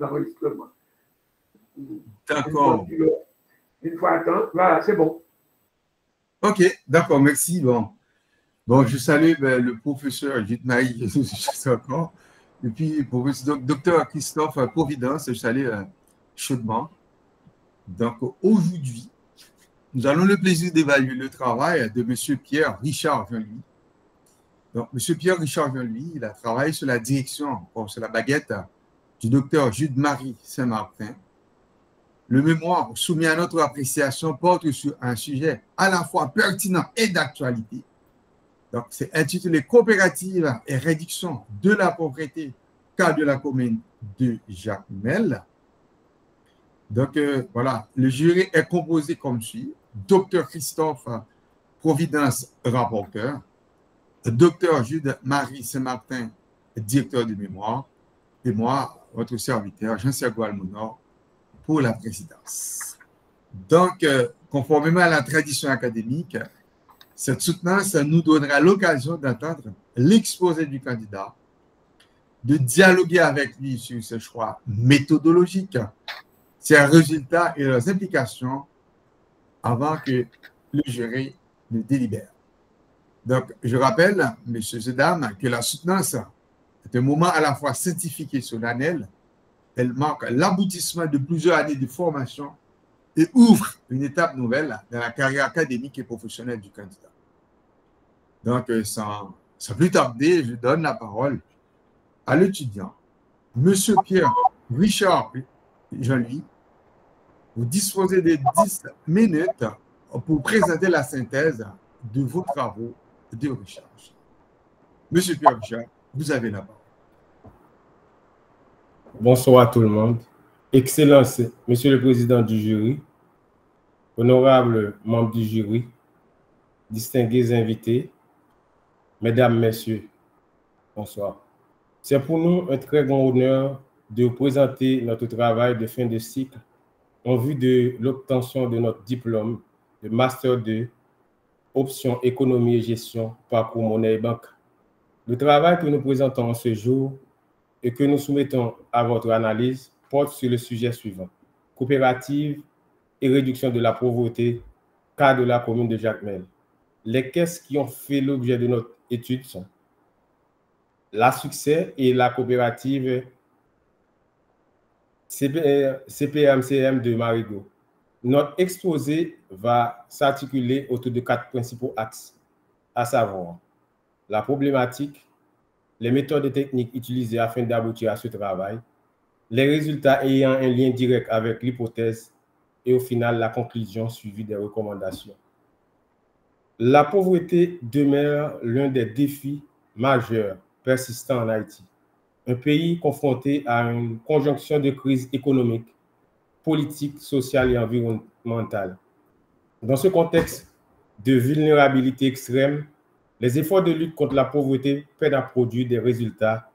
l'enregistrement. D'accord. Une fois à temps, voilà, c'est bon. Ok, d'accord, merci. Bon, je salue le professeur Jude Maï, je sais encore. Et puis, docteur Christophe Providence, je salue chaudement. Donc, aujourd'hui, nous avons le plaisir d'évaluer le travail de M. Pierre Richard Jean-Louis. Donc, M. Pierre Richard Jean-Louis, il a travaillé sur la direction, sur la baguette du docteur Jude-Marie Saint-Martin. Le mémoire soumis à notre appréciation porte sur un sujet à la fois pertinent et d'actualité. Donc, c'est intitulé Coopérative et réduction de la pauvreté, cas de la commune de Jacmel. Donc, voilà, le jury est composé comme suit. Docteur Christophe Providence, rapporteur. Docteur Jude-Marie Saint-Martin, directeur de mémoire. Et moi, votre serviteur, Jean-Serge Gualmonor, pour la présidence. Donc, conformément à la tradition académique, cette soutenance nous donnera l'occasion d'entendre l'exposé du candidat, de dialoguer avec lui sur ses choix méthodologiques, ses résultats et leurs implications avant que le jury ne délibère. Donc, je rappelle, messieurs et dames, que la soutenance est un moment à la fois scientifique et solennel. Elle marque l'aboutissement de plusieurs années de formation et ouvre une étape nouvelle dans la carrière académique et professionnelle du candidat. Donc, sans plus tarder, je donne la parole à l'étudiant, M. Pierre Richard Jean-Louis. Vous disposez de 10 minutes pour présenter la synthèse de vos travaux de recherche. M. Pierre Richard, vous avez la parole. Bonsoir à tout le monde. Excellence, Monsieur le Président du jury, honorables membres du jury, distingués invités, Mesdames, Messieurs, bonsoir. C'est pour nous un très grand honneur de vous présenter notre travail de fin de cycle en vue de l'obtention de notre diplôme de Master 2, option économie et gestion, parcours monnaie et banque. Le travail que nous présentons ce jour et que nous soumettons à votre analyse porte sur le sujet suivant: coopérative et réduction de la pauvreté, cas de la commune de Jacmel. Les caisses qui ont fait l'objet de notre étude sont la Succès et la coopérative CPMCM de Marigot. Notre exposé va s'articuler autour de 4 principaux axes, à savoir la problématique, les méthodes et techniques utilisées afin d'aboutir à ce travail, les résultats ayant un lien direct avec l'hypothèse et au final la conclusion suivie des recommandations. La pauvreté demeure l'un des défis majeurs persistants en Haïti, un pays confronté à une conjonction de crises économiques, politiques, sociales et environnementales. Dans ce contexte de vulnérabilité extrême, les efforts de lutte contre la pauvreté peinent à produire des résultats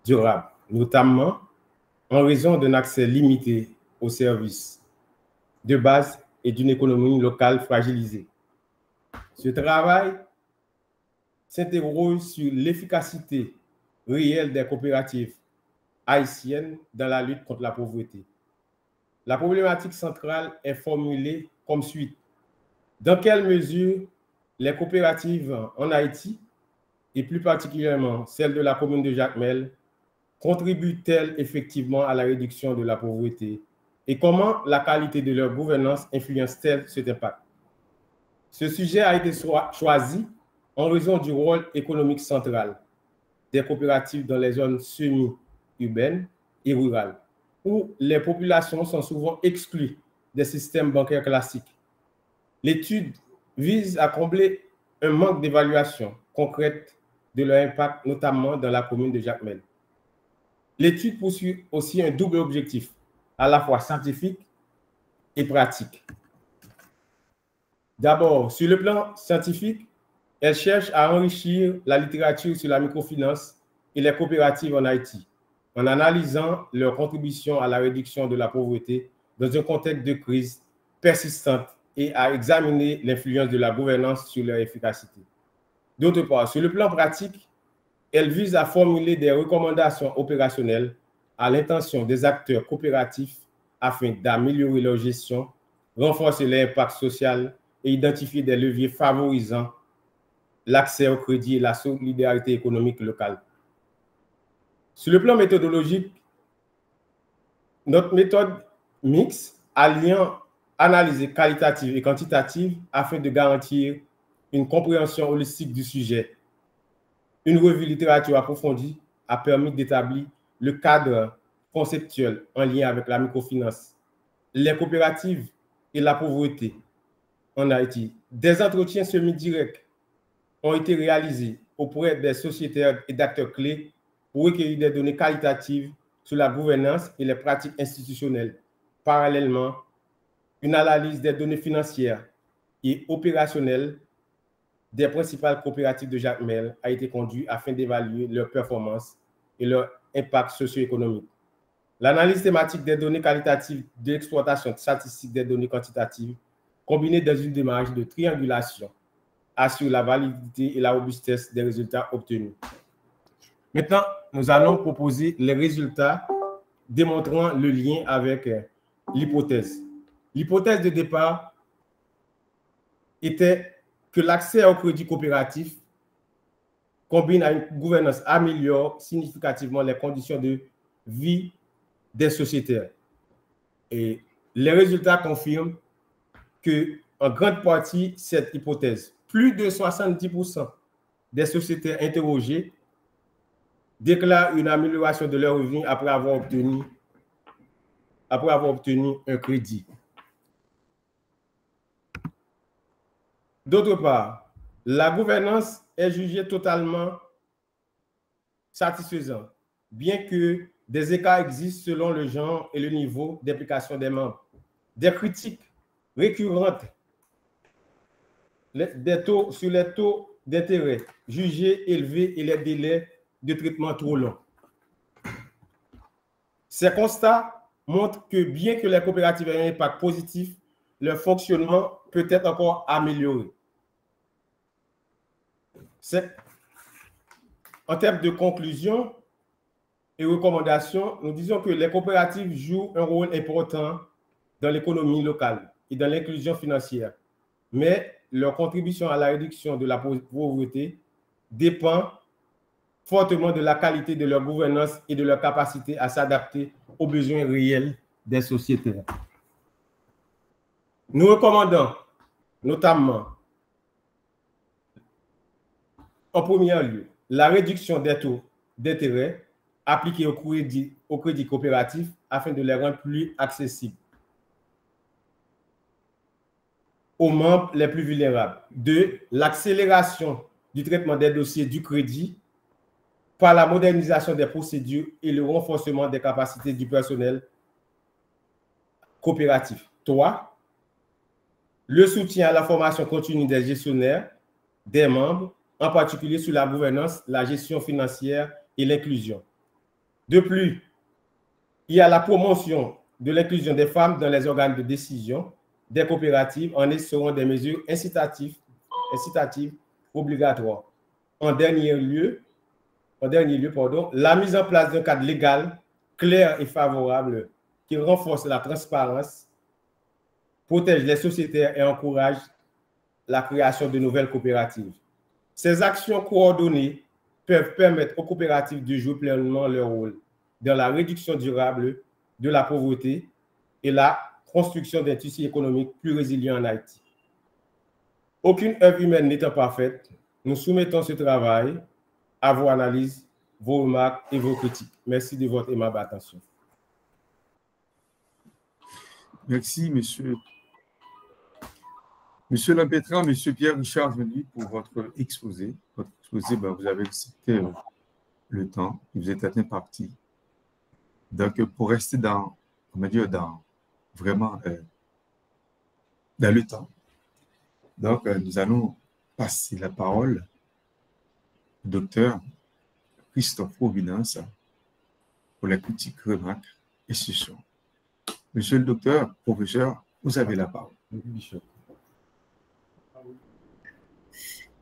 durables, notamment en raison d'un accès limité aux services de base et d'une économie locale fragilisée. Ce travail s'interroge sur l'efficacité réelle des coopératives haïtiennes dans la lutte contre la pauvreté. La problématique centrale est formulée comme suit: dans quelle mesure les coopératives en Haïti, et plus particulièrement celles de la commune de Jacmel, contribuent-elles effectivement à la réduction de la pauvreté et comment la qualité de leur gouvernance influence-t-elle cet impact? Ce sujet a été choisi en raison du rôle économique central des coopératives dans les zones semi-urbaines et rurales, où les populations sont souvent exclues des systèmes bancaires classiques. L'étude vise à combler un manque d'évaluation concrète de leur impact, notamment dans la commune de Jacmel. L'étude poursuit aussi un double objectif, à la fois scientifique et pratique. D'abord, sur le plan scientifique, elle cherche à enrichir la littérature sur la microfinance et les coopératives en Haïti, en analysant leur contribution à la réduction de la pauvreté dans un contexte de crise persistante et à examiner l'influence de la gouvernance sur leur efficacité. D'autre part, sur le plan pratique, elle vise à formuler des recommandations opérationnelles à l'intention des acteurs coopératifs afin d'améliorer leur gestion, renforcer l'impact social et identifier des leviers favorisant l'accès au crédit et la solidarité économique locale. Sur le plan méthodologique, notre méthode mixte alliant analyse qualitative et quantitative afin de garantir une compréhension holistique du sujet. Une revue littérature approfondie a permis d'établir le cadre conceptuel en lien avec la microfinance, les coopératives et la pauvreté en Haïti. Des entretiens semi-directs ont été réalisés auprès des sociétaires et d'acteurs clés pour recueillir des données qualitatives sur la gouvernance et les pratiques institutionnelles. Parallèlement, une analyse des données financières et opérationnelles des principales coopératives de Jacmel a été conduite afin d'évaluer leur performance et leur impact socio-économique. L'analyse thématique des données qualitatives de l'exploitation statistique des données quantitatives, combinée dans une démarche de triangulation, assure la validité et la robustesse des résultats obtenus. Maintenant, nous allons proposer les résultats démontrant le lien avec l'hypothèse. L'hypothèse de départ était que l'accès au crédit coopératif combine à une gouvernance améliore significativement les conditions de vie des sociétaires. Et les résultats confirment que, en grande partie, cette hypothèse, plus de 70% des sociétaires interrogés déclarent une amélioration de leurs revenus après avoir obtenu un crédit. D'autre part, la gouvernance est jugée totalement satisfaisante, bien que des écarts existent selon le genre et le niveau d'implication des membres. Des critiques récurrentes sur les taux d'intérêt jugés élevés et les délais de traitement trop longs. Ces constats montrent que bien que les coopératives aient un impact positif, leur fonctionnement peut être encore amélioré. En termes de conclusion et recommandations, nous disons que les coopératives jouent un rôle important dans l'économie locale et dans l'inclusion financière, mais leur contribution à la réduction de la pauvreté dépend fortement de la qualité de leur gouvernance et de leur capacité à s'adapter aux besoins réels des sociétaires. Nous recommandons notamment, en premier lieu, la réduction des taux d'intérêt appliqués au crédit coopératif afin de les rendre plus accessibles aux membres les plus vulnérables. 2. L'accélération du traitement des dossiers du crédit par la modernisation des procédures et le renforcement des capacités du personnel coopératif. 3. Le soutien à la formation continue des gestionnaires, des membres, en particulier sur la gouvernance, la gestion financière et l'inclusion. De plus, il y a la promotion de l'inclusion des femmes dans les organes de décision des coopératives en instaurant des mesures incitatives obligatoires. En dernier lieu, la mise en place d'un cadre légal clair et favorable qui renforce la transparence, protège les sociétaires et encourage la création de nouvelles coopératives. Ces actions coordonnées peuvent permettre aux coopératives de jouer pleinement leur rôle dans la réduction durable de la pauvreté et la construction d'un tissu économique plus résilient en Haïti. Aucune œuvre humaine n'étant parfaite, nous soumettons ce travail à vos analyses, vos remarques et vos critiques. Merci de votre aimable attention. Merci, monsieur. Monsieur Lampétran, monsieur Pierre-Richard Joly, pour votre exposé. Votre exposé, vous avez respecté le temps, vous êtes atteint parti. Donc, pour rester dans le temps, donc nous allons passer la parole au docteur Christophe Providence pour la critique, remarque et session. Monsieur le docteur, professeur, vous avez la parole.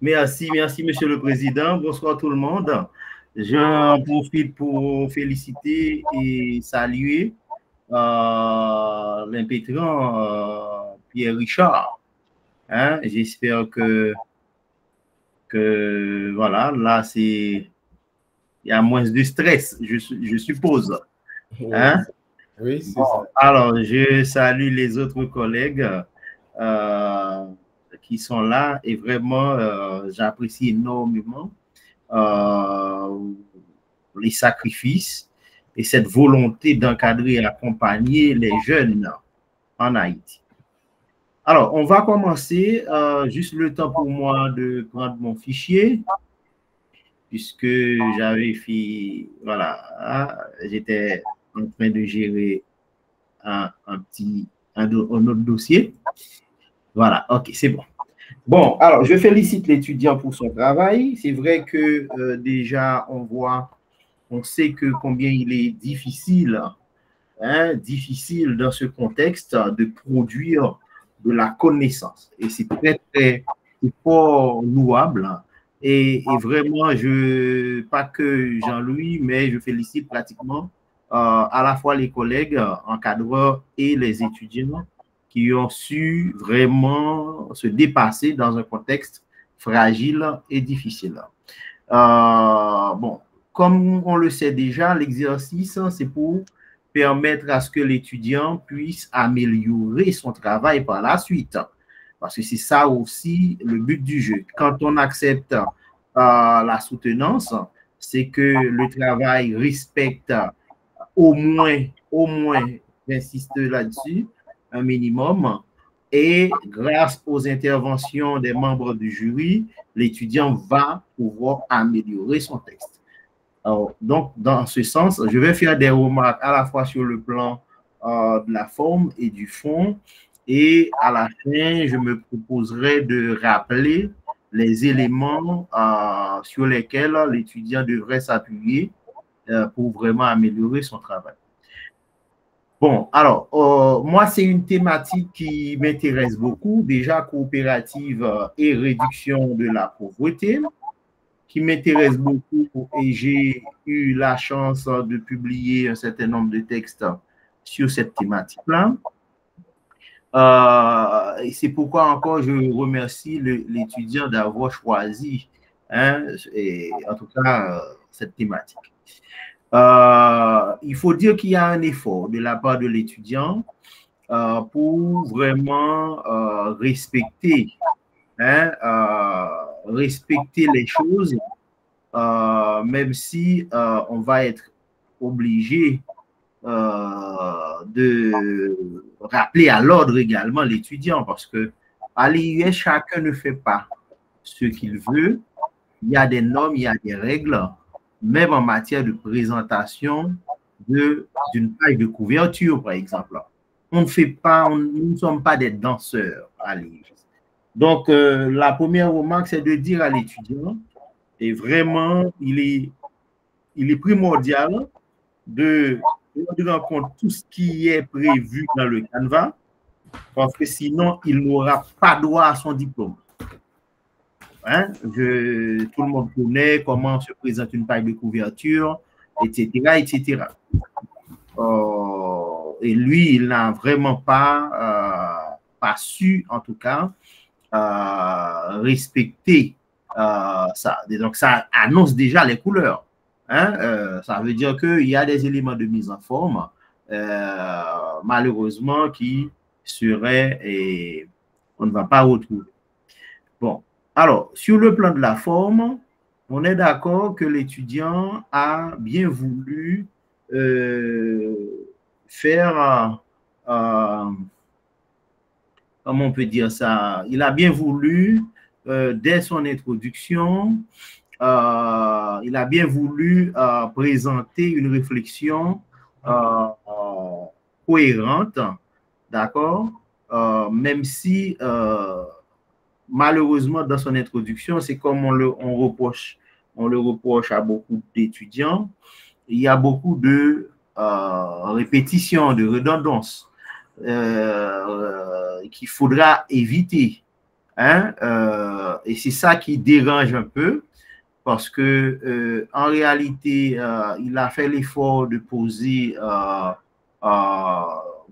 Merci, monsieur le président. Bonsoir tout le monde. j'en profite pour féliciter et saluer l'impétrant Pierre Richard. Hein? J'espère que voilà, là, il y a moins de stress, je suppose. Hein? Oui, c'est ça. Alors, je salue les autres collègues qui sont là et vraiment, j'apprécie énormément les sacrifices et cette volonté d'encadrer et accompagner les jeunes en Haïti. Alors, on va commencer, juste le temps pour moi de prendre mon fichier, puisque j'avais fait, voilà, j'étais en train de gérer un autre dossier. Voilà, ok, c'est bon. Bon, alors, je félicite l'étudiant pour son travail. C'est vrai que déjà, on sait que combien il est difficile, difficile dans ce contexte de produire de la connaissance. Et c'est très fort louable. Et vraiment, pas que Jean-Louis, mais je félicite pratiquement à la fois les collègues, encadreurs et les étudiants qui ont su vraiment se dépasser dans un contexte fragile et difficile. Bon, comme on le sait déjà, l'exercice, c'est pour permettre à ce que l'étudiant puisse améliorer son travail par la suite. Parce que c'est ça aussi le but du jeu. Quand on accepte la soutenance, c'est que le travail respecte au moins, j'insiste là-dessus, un minimum. Et grâce aux interventions des membres du jury, l'étudiant va pouvoir améliorer son texte. Alors, donc, dans ce sens, je vais faire des remarques à la fois sur le plan de la forme et du fond. Et à la fin, je me proposerai de rappeler les éléments sur lesquels l'étudiant devrait s'appuyer pour vraiment améliorer son travail. Bon, alors, moi, c'est une thématique qui m'intéresse beaucoup, déjà coopérative et réduction de la pauvreté, qui m'intéresse beaucoup et j'ai eu la chance de publier un certain nombre de textes sur cette thématique-là. Et c'est pourquoi encore je remercie l'étudiant d'avoir choisi, et en tout cas, cette thématique. Il faut dire qu'il y a un effort de la part de l'étudiant pour vraiment respecter les choses, même si on va être obligé de rappeler à l'ordre également l'étudiant, parce que à l'IUS, chacun ne fait pas ce qu'il veut. Il y a des normes, il y a des règles, même en matière de présentation d'une page de couverture, par exemple. On ne fait pas, nous ne sommes pas des danseurs à l'IUS. Donc, la première remarque, c'est de dire à l'étudiant, et vraiment, il est primordial de prendre en compte tout ce qui est prévu dans le Canva, parce que sinon, il n'aura pas droit à son diplôme. Tout le monde connaît comment se présente une page de couverture, etc., etc. Et lui, il n'a vraiment pas su, en tout cas, respecter ça. Et donc, ça annonce déjà les couleurs. Ça veut dire qu'il y a des éléments de mise en forme, malheureusement, qui seraient, et on ne va pas retrouver. Bon, alors, sur le plan de la forme, on est d'accord que l'étudiant a bien voulu faire, comment on peut dire ça, il a bien voulu, dès son introduction, il a bien voulu présenter une réflexion cohérente, d'accord, même si malheureusement dans son introduction, c'est comme on le reproche à beaucoup d'étudiants, il y a beaucoup de répétitions, de redondances qu'il faudra éviter, et c'est ça qui dérange un peu. parce que en réalité, il a fait l'effort de poser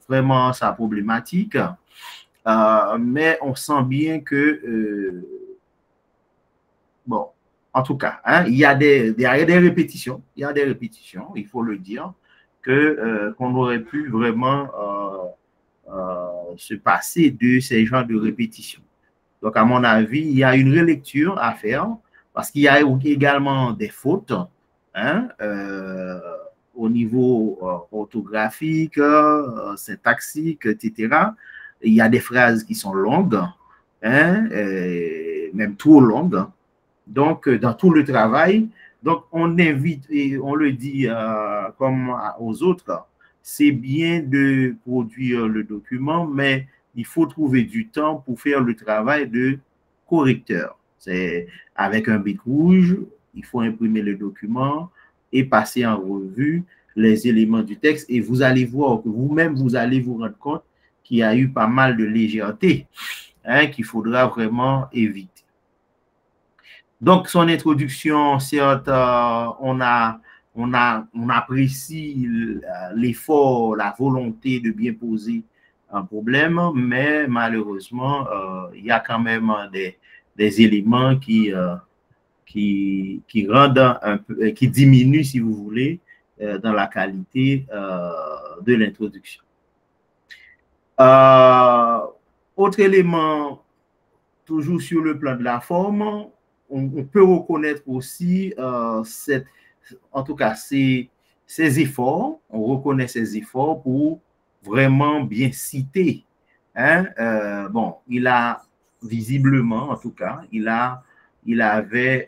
vraiment sa problématique, mais on sent bien que, bon, en tout cas, hein, il y a des répétitions, il faut le dire, qu'on aurait pu vraiment se passer de ces genres de répétitions. Donc, à mon avis, il y a une relecture à faire parce qu'il y a également des fautes, hein, au niveau orthographique, syntaxique, etc. Il y a des phrases qui sont longues, hein, même trop longues. Donc, dans tout le travail, donc on invite et on le dit comme aux autres, c'est bien de produire le document, mais il faut trouver du temps pour faire le travail de correcteur. C'est avec un bic rouge, il faut imprimer le document et passer en revue les éléments du texte et vous allez voir que vous-même, vous allez vous rendre compte qu'il y a eu pas mal de légèreté, hein, qu'il faudra vraiment éviter. Donc, son introduction, certes, on apprécie l'effort, la volonté de bien poser un problème, mais malheureusement, il y a quand même des éléments qui rendent un peu, qui diminuent, si vous voulez, dans la qualité de l'introduction. Autre élément, toujours sur le plan de la forme, on peut reconnaître aussi en tout cas ces efforts, on reconnaît ces efforts pour vraiment bien citer. Hein? Bon, il a visiblement, en tout cas, il avait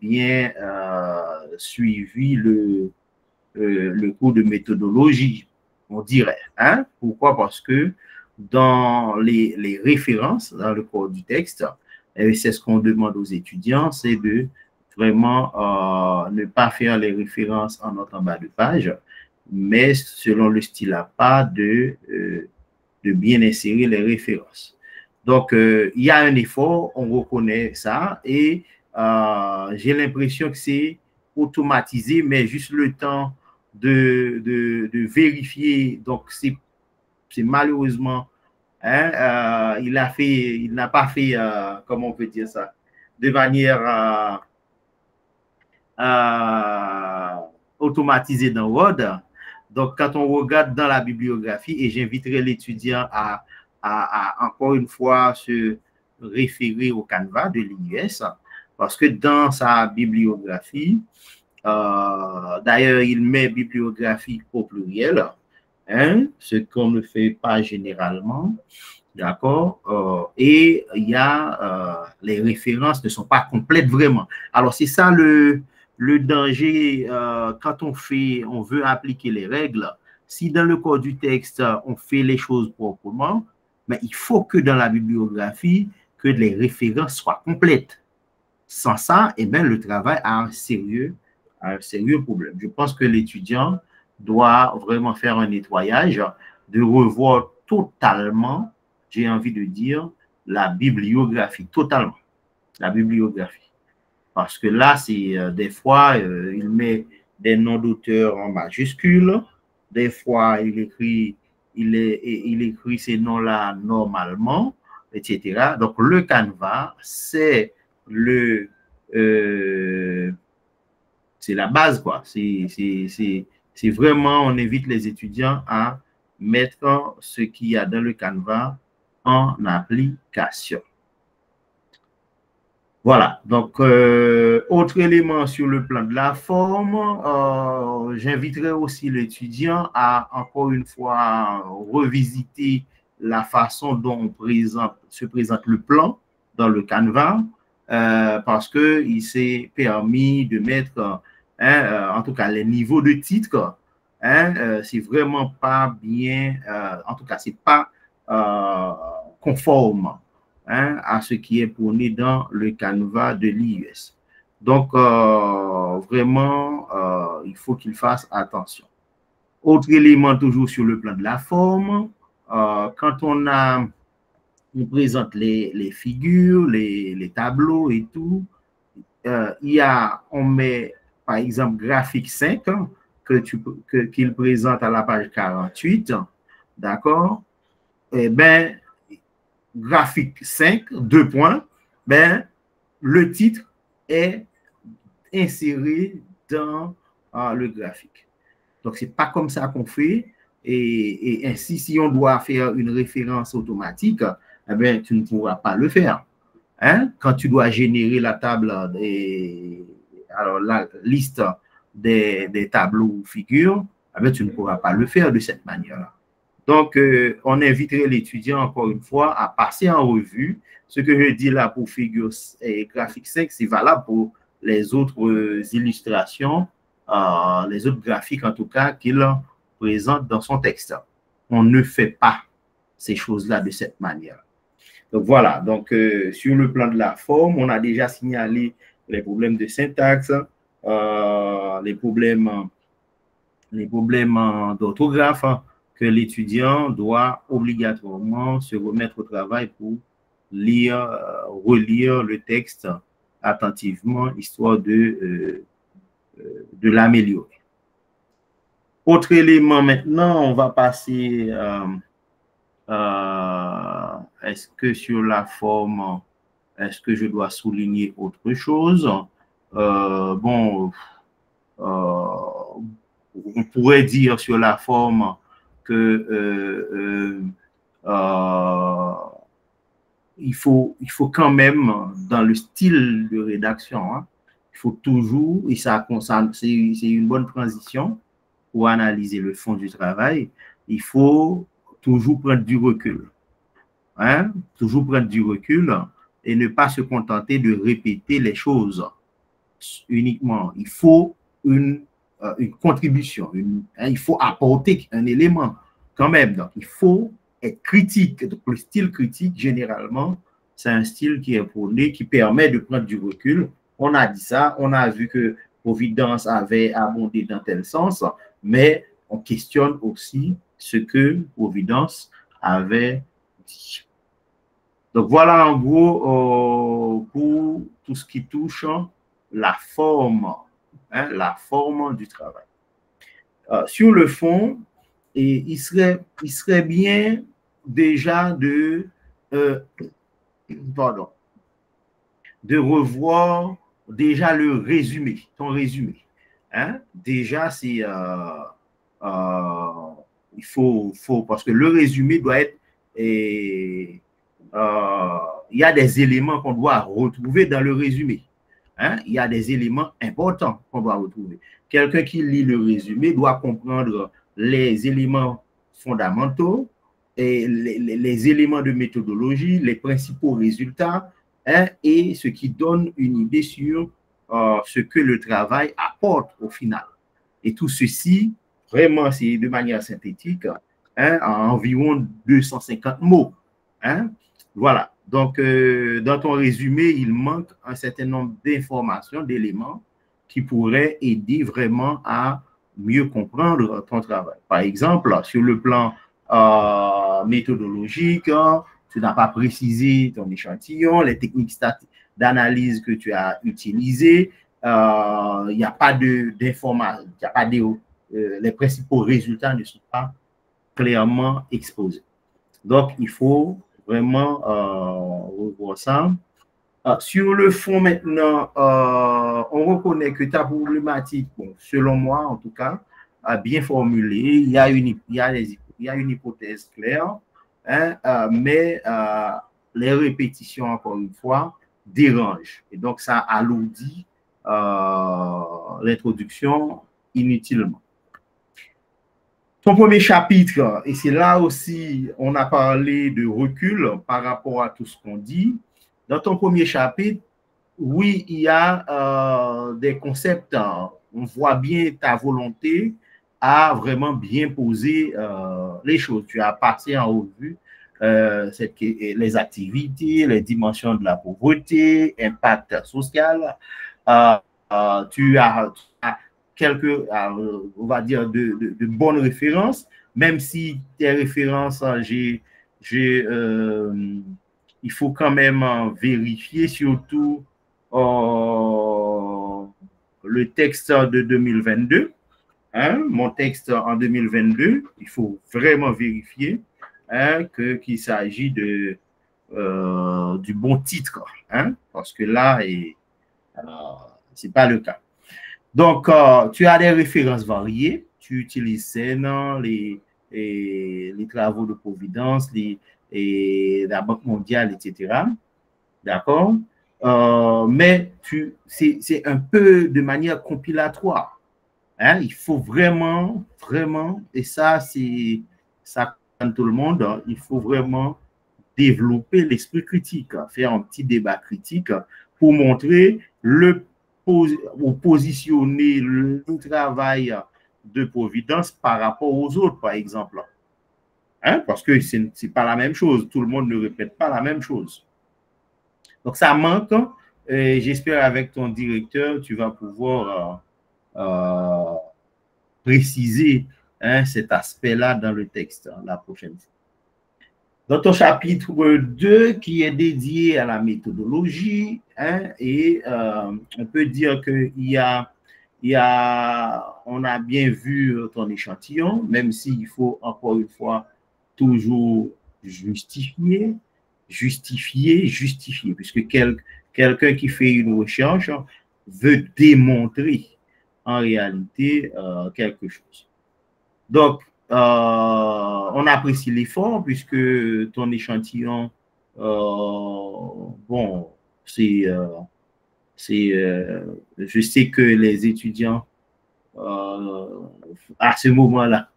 bien suivi le cours de méthodologie, on dirait. Hein? Pourquoi? Parce que dans les références, dans le corps du texte, et c'est ce qu'on demande aux étudiants, c'est de vraiment ne pas faire les références en note en bas de page, mais selon le style à pas de bien insérer les références. Donc, il y a un effort, on reconnaît ça, et j'ai l'impression que c'est automatisé, mais juste le temps de vérifier. Donc, c'est malheureusement, hein, il n'a pas fait, comment on peut dire ça, de manière automatisée dans Word. Donc, quand on regarde dans la bibliographie, et j'inviterai l'étudiant à encore une fois se référer au Canva de l'IUS, parce que dans sa bibliographie, d'ailleurs, il met bibliographie au pluriel, hein, ce qu'on ne fait pas généralement, d'accord, et il y a les références ne sont pas complètes vraiment. Alors, c'est ça le danger quand on veut appliquer les règles. Si dans le corps du texte, on fait les choses proprement, mais il faut que dans la bibliographie, que les références soient complètes. Sans ça, eh bien, le travail a un sérieux problème. Je pense que l'étudiant doit vraiment faire un nettoyage, de revoir totalement, j'ai envie de dire, la bibliographie, totalement, la bibliographie. Parce que là, c'est des fois, il met des noms d'auteurs en majuscules, des fois, il écrit ces noms-là normalement, etc. Donc, le Canva, c'est la base, quoi. C'est vraiment, on invite les étudiants à mettre ce qu'il y a dans le Canva en application. Voilà, donc, autre élément sur le plan de la forme, j'inviterai aussi l'étudiant à, encore une fois, revisiter la façon dont se présente le plan dans le Canva, parce qu'il s'est permis de mettre, en tout cas, les niveaux de titre, c'est vraiment pas bien, en tout cas, c'est pas conforme, hein, à ce qui est prôné dans le Canva de l'IUS. Donc, vraiment, il faut qu'il fasse attention. Autre élément, toujours sur le plan de la forme, quand on présente les figures, les tableaux et tout, on met par exemple graphique 5 qu'il présente à la page 48, d'accord? Eh bien, graphique 5, 2 points, ben, le titre est inséré dans le graphique. Donc, ce n'est pas comme ça qu'on fait. Et ainsi, si on doit faire une référence automatique, eh bien, tu ne pourras pas le faire. Hein? Quand tu dois générer la table, alors la liste des tableaux ou figures, eh bien, tu ne pourras pas le faire de cette manière-là. Donc, on inviterait l'étudiant, encore une fois, à passer en revue. Ce que je dis là pour figure et graphique 5, c'est valable pour les autres illustrations, les autres graphiques, en tout cas, qu'il présente dans son texte. On ne fait pas ces choses-là de cette manière. Donc, voilà. Donc, sur le plan de la forme, on a déjà signalé les problèmes de syntaxe, les problèmes d'orthographe, que l'étudiant doit obligatoirement se remettre au travail pour lire, relire le texte attentivement, histoire de l'améliorer. Autre élément maintenant, on va passer, est-ce que sur la forme, est-ce que je dois souligner autre chose? Bon, on pourrait dire sur la forme que il faut quand même, dans le style de rédaction, hein, il faut toujours, et ça c'est une bonne transition pour analyser le fond du travail, il faut toujours prendre du recul. Hein, toujours prendre du recul et ne pas se contenter de répéter les choses uniquement. Il faut une contribution, il faut apporter un élément quand même. Donc, il faut être critique. Donc, le style critique, généralement, c'est un style qui est prôné, qui permet de prendre du recul. On a dit ça, on a vu que Providence avait abondé dans tel sens, mais on questionne aussi ce que Providence avait dit. Donc, voilà en gros pour tout ce qui touche la forme du travail. Sur le fond, et il serait bien déjà de revoir déjà le résumé, ton résumé. Hein? Déjà, c'est il faut, parce que le résumé doit être, il y a des éléments qu'on doit retrouver dans le résumé. Hein? Il y a des éléments importants qu'on doit retrouver. Quelqu'un qui lit le résumé doit comprendre les éléments fondamentaux et les éléments de méthodologie, les principaux résultats, hein, et ce qui donne une idée sur ce que le travail apporte au final. Et tout ceci, vraiment, c'est de manière synthétique, hein, en environ 250 mots. Hein? Voilà. Donc, dans ton résumé, il manque un certain nombre d'informations, d'éléments qui pourraient aider vraiment à mieux comprendre ton travail. Par exemple, sur le plan méthodologique, tu n'as pas précisé ton échantillon, les techniques d'analyse que tu as utilisées, il n'y a pas d'informations, il n'y a pas les principaux résultats ne sont pas clairement exposés. Donc, il faut vraiment revoir ça. Sur le fond maintenant, on reconnaît que ta problématique, bon, selon moi en tout cas, bien formulée, il y a une hypothèse claire, hein, mais les répétitions, encore une fois, dérangent. Et donc, ça alourdit l'introduction inutilement. Ton premier chapitre, et c'est là aussi, on a parlé de recul par rapport à tout ce qu'on dit. Dans ton premier chapitre, oui, il y a des concepts, on voit bien ta volonté à vraiment bien poser les choses. Tu as passé en revue les activités, les dimensions de la pauvreté, impact social. Tu as quelques, on va dire, de bonnes références, même si tes références, il faut quand même vérifier surtout le texte de 2022, hein, mon texte en 2022, il faut vraiment vérifier hein, qu'il s'agit du bon titre, hein, parce que là, ce n'est pas le cas. Donc, tu as des références variées, tu utilises CEN, les travaux de Providence, la Banque mondiale, etc. D'accord? Mais c'est un peu de manière compilatoire. Hein? Il faut vraiment, et ça concerne tout le monde, hein, il faut vraiment développer l'esprit critique, faire un petit débat critique pour montrer ou positionner le travail de Providence par rapport aux autres, par exemple. Hein? Parce que ce n'est pas la même chose. Tout le monde ne répète pas la même chose. Donc, ça manque. J'espère avec ton directeur, tu vas pouvoir préciser hein, cet aspect-là dans le texte la prochaine fois. Dans ton chapitre 2, qui est dédié à la méthodologie, hein, et on peut dire on a bien vu ton échantillon, même s'il faut encore une fois toujours justifier, puisque quelqu'un qui fait une recherche veut démontrer en réalité quelque chose. Donc, on apprécie l'effort puisque ton échantillon, bon, je sais que les étudiants, à ce moment-là,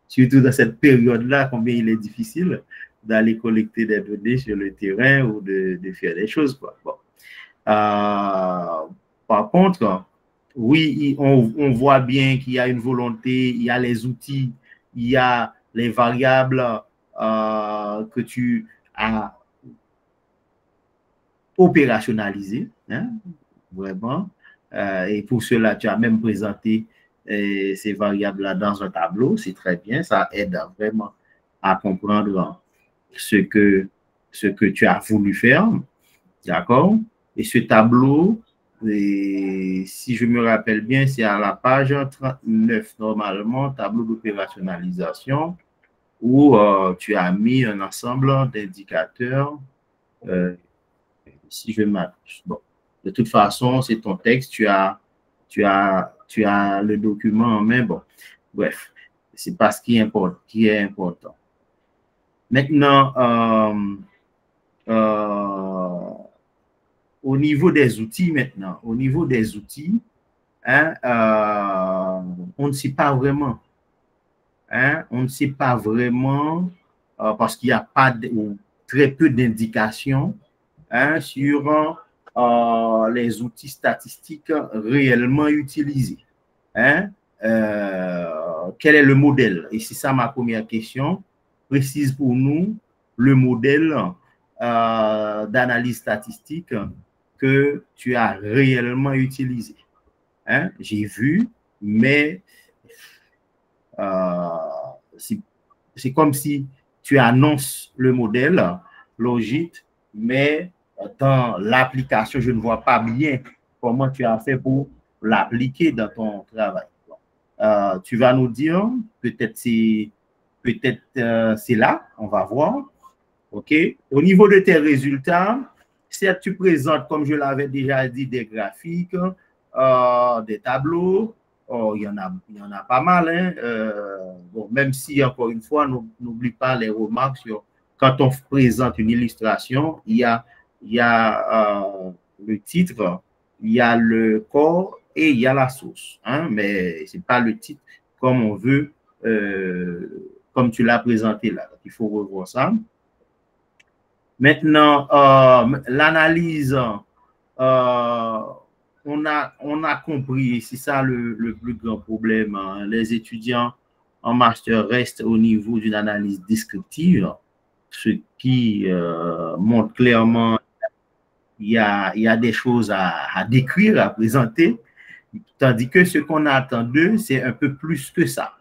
surtout dans cette période-là, combien il est difficile d'aller collecter des données sur le terrain ou de faire des choses, quoi. Bon. Par contre, oui, on voit bien qu'il y a une volonté, il y a les outils, il y a les variables que tu as opérationnalisées, hein, vraiment. Et pour cela, tu as même présenté ces variables-là dans un tableau. C'est très bien, ça aide vraiment à comprendre ce que tu as voulu faire. D'accord? Et ce tableau, si je me rappelle bien, c'est à la page 39, normalement, tableau d'opérationnalisation, où tu as mis un ensemble d'indicateurs. Si je m'abuse. Bon, de toute façon, c'est ton texte, tu as le document en main. Bon, bref, c'est pas ce qui est important. Maintenant, au niveau des outils maintenant, hein, on ne sait pas vraiment. Hein, on ne sait pas vraiment parce qu'il n'y a pas ou très peu d'indications hein, sur les outils statistiques réellement utilisés. Hein, quel est le modèle? Et c'est ça ma première question. Précise pour nous le modèle d'analyse statistique que tu as réellement utilisé. Hein? J'ai vu, mais c'est comme si tu annonces le modèle logique, mais dans l'application, je ne vois pas bien comment tu as fait pour l'appliquer dans ton travail. Tu vas nous dire, peut-être c'est là, on va voir. OK? Au niveau de tes résultats, certes, tu présentes, comme je l'avais déjà dit, des graphiques, des tableaux. Oh, il y en a pas mal. Hein? Bon, même si, encore une fois, n'oublie pas les remarques sur quand on présente une illustration, il y a le titre, il y a le corps et il y a la source. Hein? Mais ce n'est pas le titre comme on veut, comme tu l'as présenté là. Il faut revoir ça. Maintenant, l'analyse, on a compris, c'est ça le plus grand problème. Hein. Les étudiants en master restent au niveau d'une analyse descriptive, ce qui montre clairement qu'il y a des choses à décrire, à présenter, tandis que ce qu'on attend d'eux, c'est un peu plus que ça.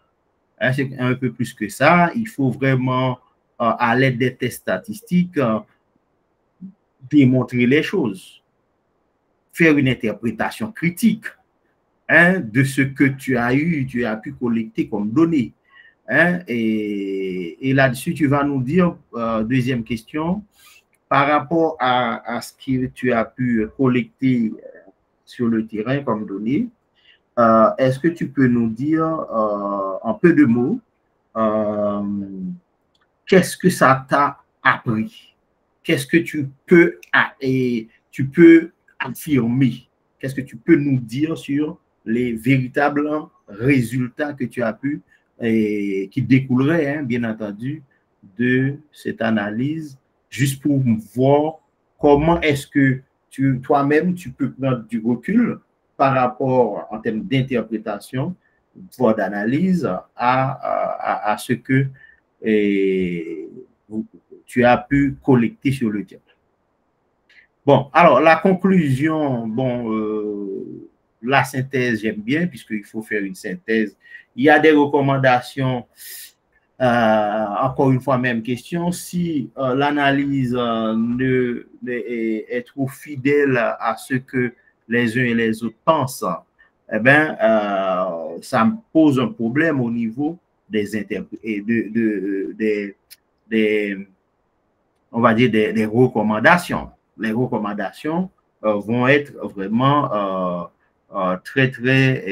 Hein, c'est un peu plus que ça. Il faut vraiment, à l'aide des tests statistiques, démontrer les choses, faire une interprétation critique hein, de ce que tu as pu collecter comme données. Hein, et là-dessus, tu vas nous dire, deuxième question, par rapport à ce que tu as pu collecter sur le terrain comme données, est-ce que tu peux nous dire en peu de mots, qu'est-ce que ça t'a appris? Qu'est-ce que tu peux affirmer? Qu'est-ce que tu peux nous dire sur les véritables résultats que tu as pu et qui découleraient, hein, bien entendu, de cette analyse, juste pour voir comment est-ce que toi-même, tu peux prendre du recul par rapport, en termes d'interprétation, voire d'analyse, à ce que tu as pu collecter sur le terrain. Bon, alors, la conclusion, bon, la synthèse, j'aime bien, puisqu'il faut faire une synthèse. Il y a des recommandations, encore une fois, même question, si l'analyse est trop fidèle à ce que les uns et les autres pensent, eh bien, ça me pose un problème au niveau on va dire des recommandations. Les recommandations vont être vraiment très, très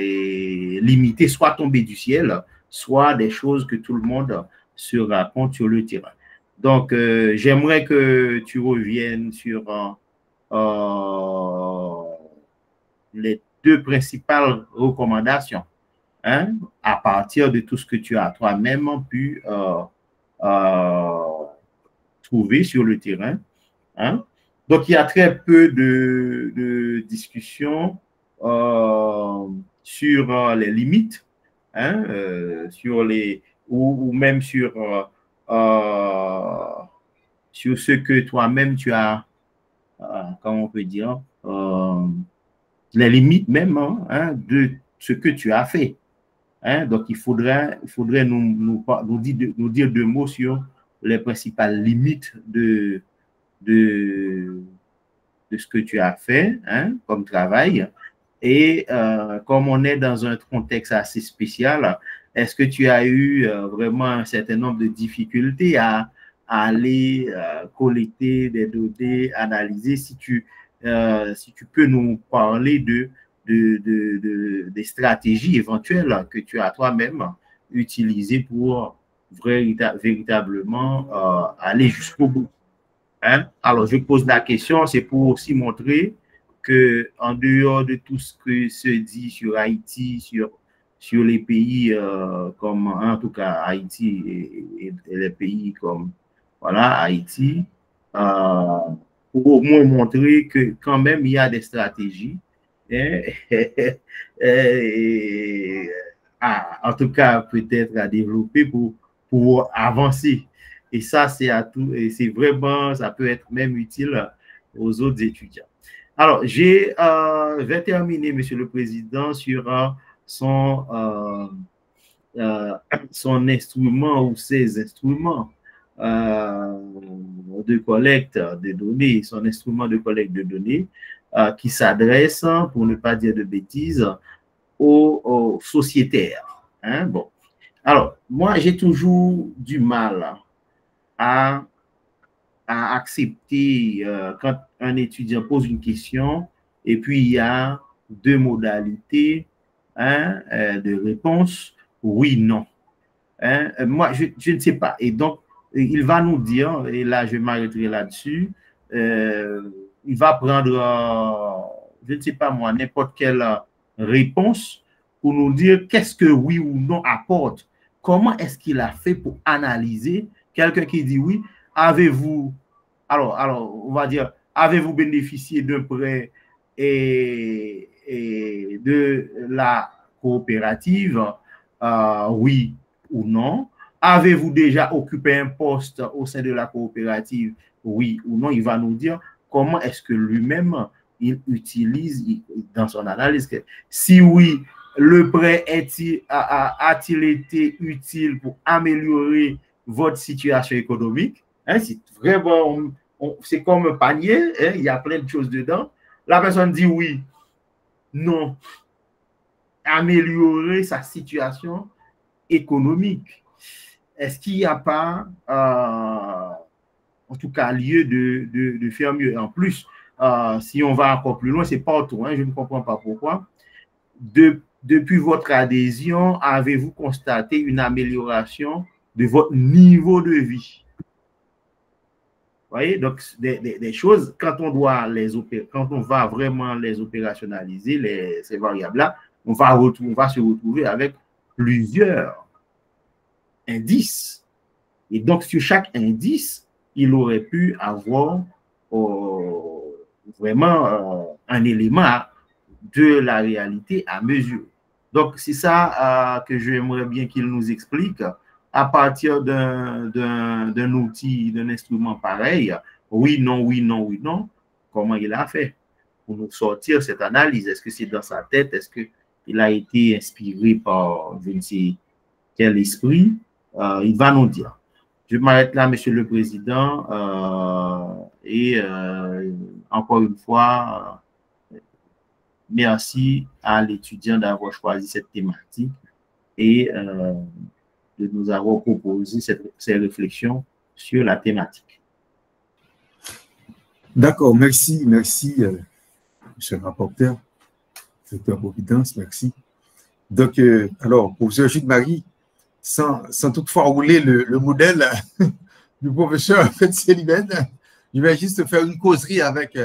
limitées, soit tombées du ciel, soit des choses que tout le monde se raconte sur le terrain. Donc, j'aimerais que tu reviennes sur les deux principales recommandations, hein, à partir de tout ce que tu as toi-même pu trouver sur le terrain. Hein. Donc, il y a très peu de discussions sur les limites, hein, sur les, ou même sur ce que toi-même tu as, comment on peut dire, les limites même, hein, de ce que tu as fait. Hein. Donc, il faudrait nous dire deux mots sur les principales limites de ce que tu as fait, hein, comme travail. Et comme on est dans un contexte assez spécial, est-ce que tu as eu vraiment un certain nombre de difficultés à aller collecter des données, analyser? Si tu peux nous parler des stratégies éventuelles que tu as toi-même utilisées pour véritablement aller jusqu'au bout. Hein? Alors, je pose la question, c'est pour aussi montrer que en dehors de tout ce que se dit sur Haïti, sur les pays comme, en tout cas, Haïti et les pays comme, voilà, Haïti, pour au moins montrer que quand même, il y a des stratégies, hein, en tout cas, peut-être à développer pour avancer. Et ça, c'est à tout, et c'est vraiment, ça peut être même utile aux autres étudiants. Alors, je vais terminer, Monsieur le Président, sur son instrument ou ses instruments de collecte de données, son instrument de collecte de données qui s'adresse, pour ne pas dire de bêtises, aux sociétaires. Hein? Bon. Alors, moi, j'ai toujours du mal à accepter quand un étudiant pose une question et puis il y a deux modalités, hein, de réponse, oui, non. Hein? Moi, je ne sais pas. Et donc, il va nous dire, et là, je m'arrêterai là-dessus, il va prendre, je ne sais pas moi, n'importe quelle réponse pour nous dire qu'est-ce que oui ou non apporte. Comment est-ce qu'il a fait pour analyser quelqu'un qui dit oui, avez-vous, alors, on va dire, avez-vous bénéficié d'un prêt et de la coopérative, oui ou non? Avez-vous déjà occupé un poste au sein de la coopérative, oui ou non? Il va nous dire comment est-ce que lui-même il utilise dans son analyse. Si oui, le prêt a-t-il été utile pour améliorer votre situation économique? Hein, c'est vraiment, c'est comme un panier, hein, il y a plein de choses dedans. La personne dit oui, non. améliorer sa situation économique? Est-ce qu'il n'y a pas, en tout cas, lieu de faire mieux? En plus, si on va encore plus loin, c'est partout, hein, je ne comprends pas pourquoi. Depuis votre adhésion, avez-vous constaté une amélioration de votre niveau de vie? Vous voyez, donc des choses, quand on va vraiment les opérationnaliser, ces variables-là, on va se retrouver avec plusieurs indices. Et donc, sur chaque indice, il aurait pu avoir vraiment un élément de la réalité à mesure. Donc, c'est ça que j'aimerais bien qu'il nous explique. À partir d'un outil, d'un instrument pareil, oui, non, oui, non, oui, non, comment il a fait pour nous sortir cette analyse? Est-ce que c'est dans sa tête? Est-ce qu'il a été inspiré par je ne sais quel esprit? Il va nous dire. Je m'arrête là, Monsieur le Président, et encore une fois, merci à l'étudiant d'avoir choisi cette thématique et de nous avoir proposé ces réflexions sur la thématique. D'accord, merci, monsieur le rapporteur, docteur Providence, merci. Donc, alors, professeur Jude-Marie, sans toutefois rouler le modèle du professeur Célimène, je vais juste faire une causerie avec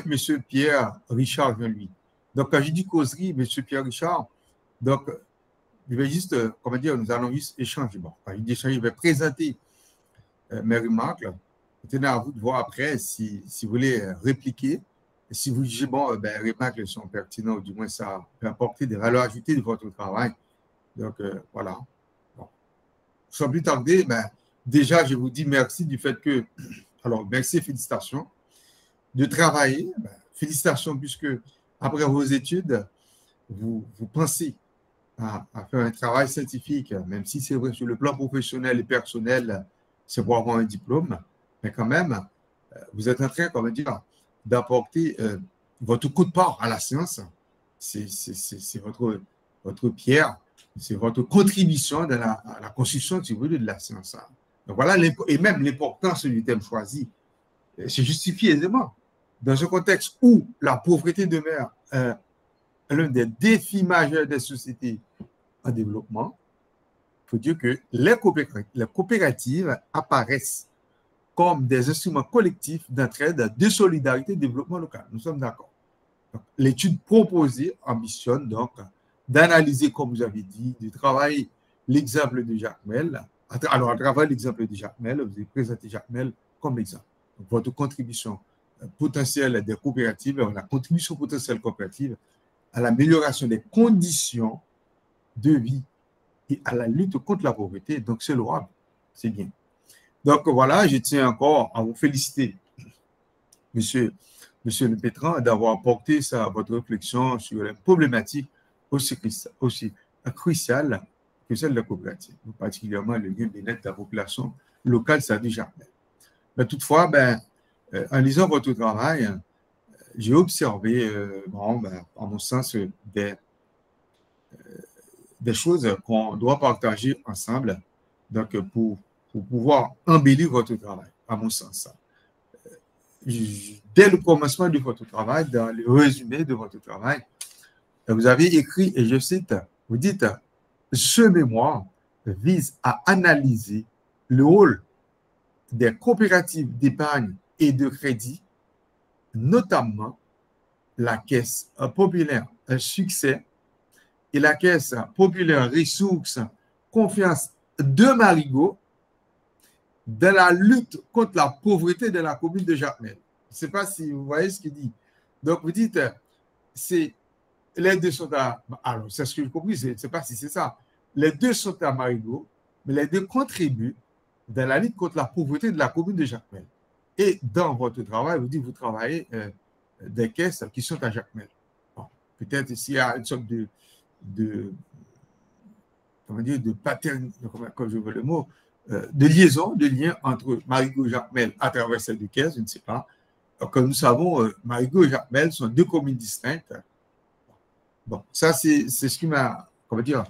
monsieur Pierre Richard lui. Donc, quand je dis causerie, monsieur Pierre Richard, donc, je vais juste, comment dire, nous allons juste échanger. Bon, quand je dis échanger, je vais présenter mes remarques. Tenez à vous de voir après si vous voulez répliquer. Et si vous jugez, bon, les remarques sont pertinentes, ou du moins ça peut apporter des valeurs ajoutées de votre travail. Donc, voilà. Bon. Sans plus tarder, déjà, je vous dis merci du fait que, alors, merci et félicitations de travailler. Félicitations puisque, après vos études, vous pensez à faire un travail scientifique, même si c'est vrai sur le plan professionnel et personnel, c'est pour avoir un diplôme, mais quand même, vous êtes en train, comment dire, d'apporter votre coup de part à la science. C'est votre pierre, c'est votre contribution à la construction, si vous voulez, de la science. Donc voilà, et même l'importance du thème choisi, c'est justifié aisément. Dans un contexte où la pauvreté demeure l'un des défis majeurs des sociétés en développement, il faut dire que les coopératives apparaissent comme des instruments collectifs d'entraide, de solidarité et de développement local. Nous sommes d'accord. L'étude proposée ambitionne donc d'analyser, comme vous avez dit, de travailler l'exemple de Jacmel. Alors, à travers l'exemple de Jacmel, vous avez présenté Jacmel comme exemple. Donc, votre contribution potentielle des coopératives, la contribution potentielle coopérative à l'amélioration des conditions de vie et à la lutte contre la pauvreté. Donc, c'est louable, c'est bien. Donc, voilà, je tiens encore à vous féliciter, monsieur Le Pétran, d'avoir porté votre réflexion sur les problématiques aussi cruciales que celle de la coopérative, particulièrement le lien bien-être de la population locale, ça dit jamais. Mais toutefois, en lisant votre travail, j'ai observé, en mon sens, des choses qu'on doit partager ensemble, donc pour pouvoir embellir votre travail, à mon sens. Dès le commencement de votre travail, dans le résumé de votre travail, vous avez écrit, et je cite, vous dites, ce mémoire vise à analyser le rôle des coopératives d'épargne et de crédit, notamment la Caisse populaire Succès et la Caisse populaire Ressources Confiance de Marigot dans la lutte contre la pauvreté de la commune de Jacmel. Je ne sais pas si vous voyez ce qu'il dit. Donc, vous dites, les deux sont à... Alors, c'est ce que j'ai compris, je ne sais pas si c'est ça. Les deux sont à Marigot, mais les deux contribuent dans la lutte contre la pauvreté de la commune de Jacmel. Et dans votre travail, vous dites que vous travaillez des caisses qui sont à Jacmel. Bon, peut-être s'il y a une sorte comment dire, de pattern, comme je veux le mot, de liaison, de lien entre Marigot et Jacmel à travers ces deux caisses, je ne sais pas. Comme nous savons, Marigot et Jacmel sont deux communes distinctes. Bon, ça, c'est ce qui m'a, comment dire,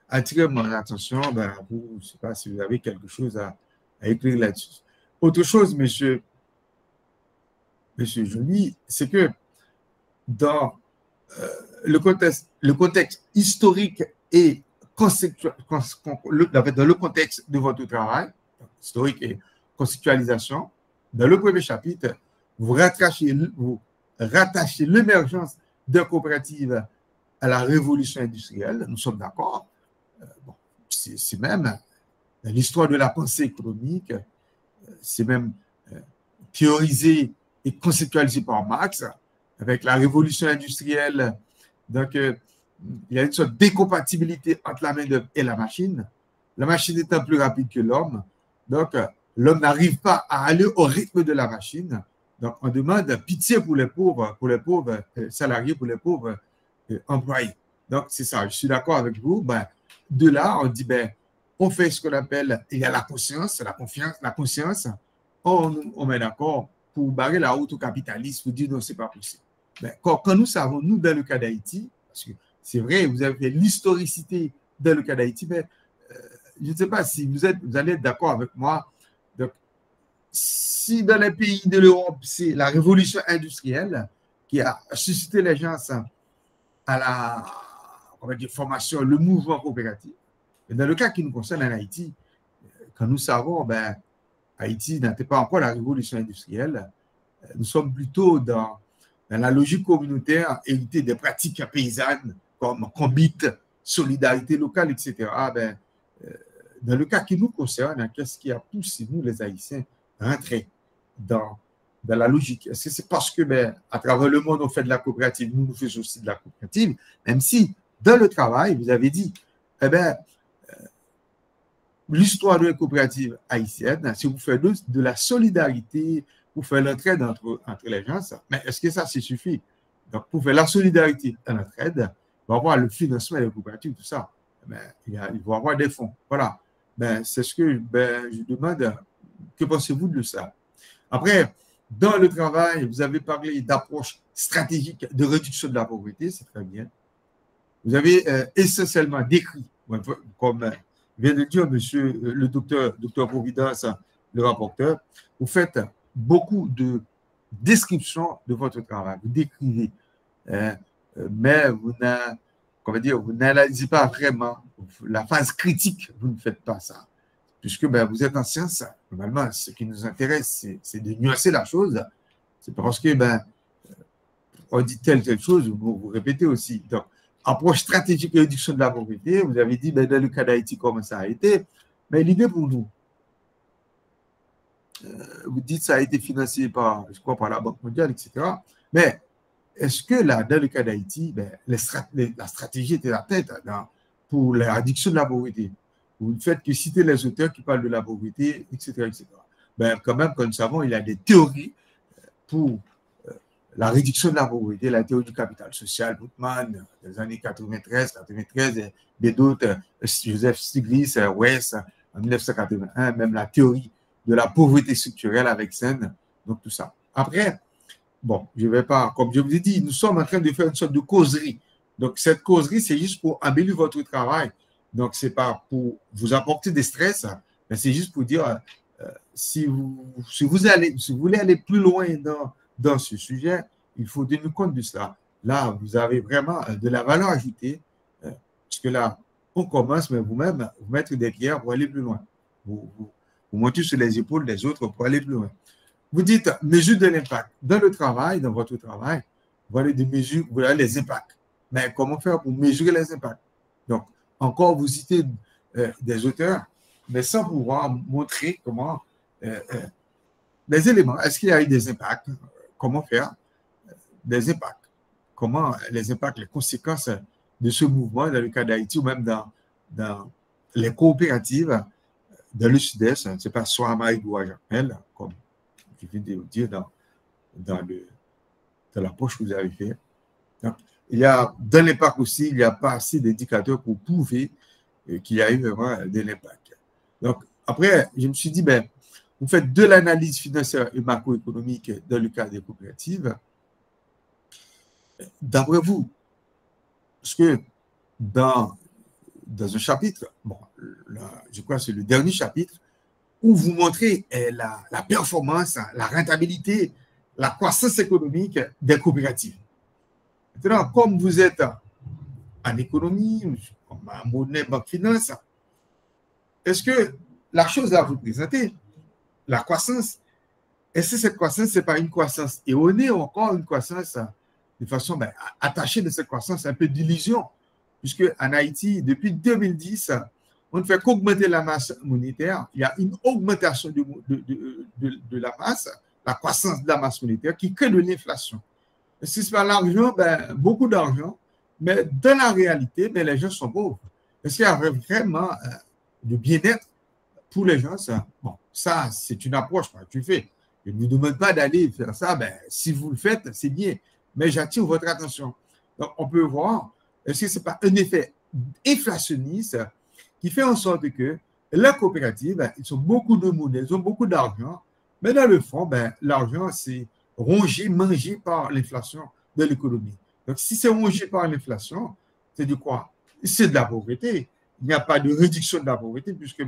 attiré mon attention. Ben, vous, je ne sais pas si vous avez quelque chose à écrire là-dessus. Autre chose, monsieur Joly, c'est que dans le contexte historique et dans le contexte de votre travail, historique et conceptualisation, dans le premier chapitre, vous rattachez l'émergence de coopératives à la révolution industrielle. Nous sommes d'accord. Bon, c'est même l'histoire de la pensée économique, c'est même théorisé et conceptualisé par Marx avec la révolution industrielle. Donc, il y a une sorte d'incompatibilité entre la main-d'œuvre et la machine étant plus rapide que l'homme. Donc, l'homme n'arrive pas à aller au rythme de la machine. Donc, on demande pitié pour les pauvres salariés, pour les pauvres employés. Donc, c'est ça. Je suis d'accord avec vous. Ben, de là, on dit, ben, on fait ce qu'on appelle, il y a la conscience, la conscience. On met d'accord pour barrer la route au capitalisme, pour dire non, c'est pas possible. Ben, quand nous savons, nous, dans le cas d'Haïti, parce que c'est vrai, vous avez fait l'historicité dans le cas d'Haïti, mais je ne sais pas si vous allez être d'accord avec moi. Donc, si dans les pays de l'Europe, c'est la révolution industrielle qui a suscité les gens à la formation, le mouvement coopératif, mais dans le cas qui nous concerne en Haïti, quand nous savons, ben, Haïti n'était pas encore la révolution industrielle, nous sommes plutôt dans la logique communautaire héritée des pratiques paysannes comme combite, solidarité locale, etc. Ben, dans le cas qui nous concerne, qu'est-ce qui a poussé nous, les Haïtiens, à rentrer dans la logique? Est-ce que c'est parce que, ben, à travers le monde, on fait de la coopérative, nous faisons aussi de la coopérative, même si, dans le travail, vous avez dit, eh bien, l'histoire de la coopérative haïtienne, si vous faites de la solidarité, vous faites l'entraide entre les gens, mais est-ce que ça suffit? Donc, pour faire la solidarité et l'entraide, il va y avoir le financement des coopératives, tout ça. Ben, il va y avoir des fonds. Voilà. Ben, c'est ce que je demande. Que pensez-vous de ça? Après, dans le travail, vous avez parlé d'approche stratégique de réduction de la pauvreté, c'est très bien. Vous avez essentiellement décrit, comme vient de dire monsieur le docteur Providence, le rapporteur, vous faites beaucoup de descriptions de votre travail. Vous décrivez, mais vous n'analysez pas vraiment la phase critique. Vous ne faites pas ça. Puisque ben, vous êtes en science, normalement, ce qui nous intéresse, c'est de nuancer la chose. C'est parce que ben, on dit telle chose, vous répétez aussi. Donc, approche stratégique et réduction de la pauvreté, vous avez dit ben, dans le cas d'Haïti, comment ça a été. Mais l'idée pour nous, vous dites que ça a été financé par, je crois, par la Banque mondiale, etc. Mais est-ce que là, dans le cas d'Haïti, ben, la stratégie était la tête pour la réduction de la pauvreté? Vous ne faites que citer les auteurs qui parlent de la pauvreté, etc. etc. Ben, quand même, comme nous savons, il y a des théories pour la réduction de la pauvreté, la théorie du capital social, Boutman, des années 93, et d'autres, Joseph Stiglitz, West, en 1981, même la théorie de la pauvreté structurelle avec Sen, donc tout ça. Après, bon, je ne vais pas, comme je vous ai dit, nous sommes en train de faire une sorte de causerie. Donc, cette causerie, c'est juste pour améliorer votre travail. Donc, ce n'est pas pour vous apporter des stress, mais c'est juste pour dire, si vous voulez aller plus loin dans ce sujet, il faut tenir compte de cela. Là, vous avez vraiment de la valeur ajoutée, parce que là, on commence, mais vous-même, vous mettre des pierres pour aller plus loin. Vous montez sur les épaules des autres pour aller plus loin. Vous dites, mesure de l'impact. Dans le travail, dans votre travail, vous allez des mesures, vous avez les impacts. Mais comment faire pour mesurer les impacts? Donc, encore, vous citez des auteurs, mais sans pouvoir montrer comment les éléments. Est-ce qu'il y a eu des impacts? Comment faire des impacts? Comment les impacts, les conséquences de ce mouvement dans le cas d'Haïti ou même dans les coopératives dans le sud-est, ce n'est pas soit à Marigou ou à Jacmel, comme je viens de vous dire dans l'approche que vous avez fait. Donc, il y a, dans l'impact aussi, il n'y a pas assez d'indicateurs pour prouver qu'il y a eu vraiment de l'impact. Donc, après, je me suis dit, ben, vous faites de l'analyse financière et macroéconomique dans le cas des coopératives. D'après vous, Parce que dans un chapitre, bon, là, je crois que c'est le dernier chapitre, où vous montrez la performance, la rentabilité, la croissance économique des coopératives. Maintenant, comme vous êtes en économie, en monnaie, banque, finance, est-ce que la chose à vous présenter, la croissance, est-ce que cette croissance, ce n'est pas une croissance erronée ou encore une croissance de façon attachée de cette croissance, un peu d'illusion, puisque en Haïti, depuis 2010, on ne fait qu'augmenter la masse monétaire. Il y a une augmentation de la masse, la croissance de la masse monétaire qui crée de l'inflation. Si ce n'est pas l'argent, beaucoup d'argent, mais dans la réalité, les gens sont pauvres. Est-ce qu'il y a vraiment de bien-être pour les gens? Bon, ça, c'est une approche que tu fais. Je ne vous demande pas d'aller faire ça. Si vous le faites, c'est bien. Mais j'attire votre attention. Donc, on peut voir, est-ce que ce n'est pas un effet inflationniste qui fait en sorte que les coopératives, ils ont beaucoup de monnaie, ils ont beaucoup d'argent, mais dans le fond, l'argent, c'est rongé, mangé par l'inflation de l'économie. Donc, si c'est rongé par l'inflation, c'est de quoi? C'est de la pauvreté. Il n'y a pas de réduction de la pauvreté puisque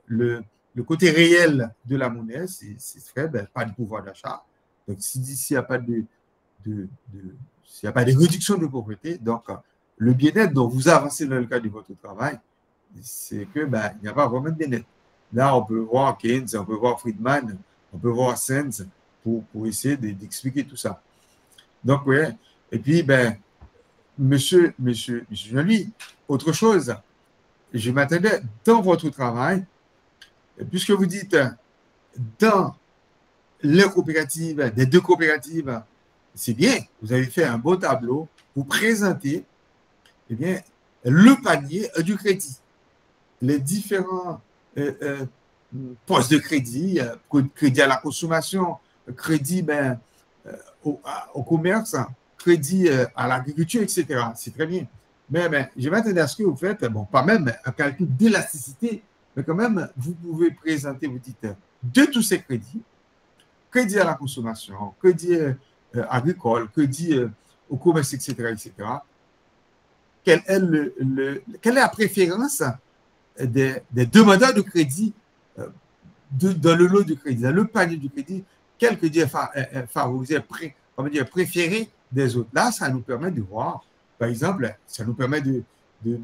le côté réel de la monnaie, c'est pas de pouvoir d'achat. Donc, s'il n'y a pas de réduction de pauvreté, donc le bien-être dont vous avancez dans le cadre de votre travail, c'est que il n'y a pas vraiment de bien-être. Là, on peut voir Keynes, on peut voir Friedman, on peut voir Sens pour essayer d'expliquer tout ça. Donc, oui. Et puis, monsieur Jean-Louis, autre chose, je m'attendais dans votre travail, puisque vous dites dans les coopératives, des deux coopératives, c'est bien, vous avez fait un beau tableau, vous présentez le panier du crédit, les différents postes de crédit, crédit à la consommation, crédit au commerce, crédit à l'agriculture, etc. C'est très bien. Mais je m'attendais à ce que vous faites, pas même un calcul d'élasticité, mais quand même, vous pouvez présenter, vous dites, de tous ces crédits, crédit à la consommation, crédit agricole, crédit au commerce, etc., etc. Quelle est la préférence des demandeurs de crédit dans le lot de crédit, dans le panier du crédit, quel crédit est favorisé, préféré des autres? Là, ça nous permet de voir, par exemple, ça nous permet de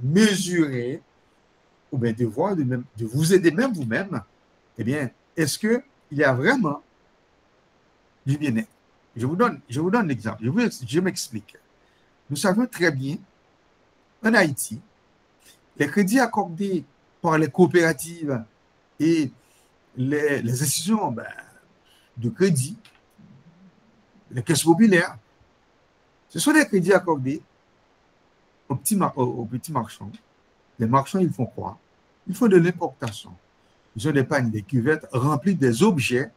mesurer ou bien de voir, de vous aider même vous-même. Eh bien, est-ce qu'il y a vraiment du bien-être? Je vous donne l'exemple. Je m'explique. Nous savons très bien, en Haïti, les crédits accordés par les coopératives et les institutions de crédit, les caisses populaires, ce sont des crédits accordés aux petits marchands. Les marchands, ils font quoi? Ils font de l'importation. Ils ont des paniers, des cuvettes remplies des objets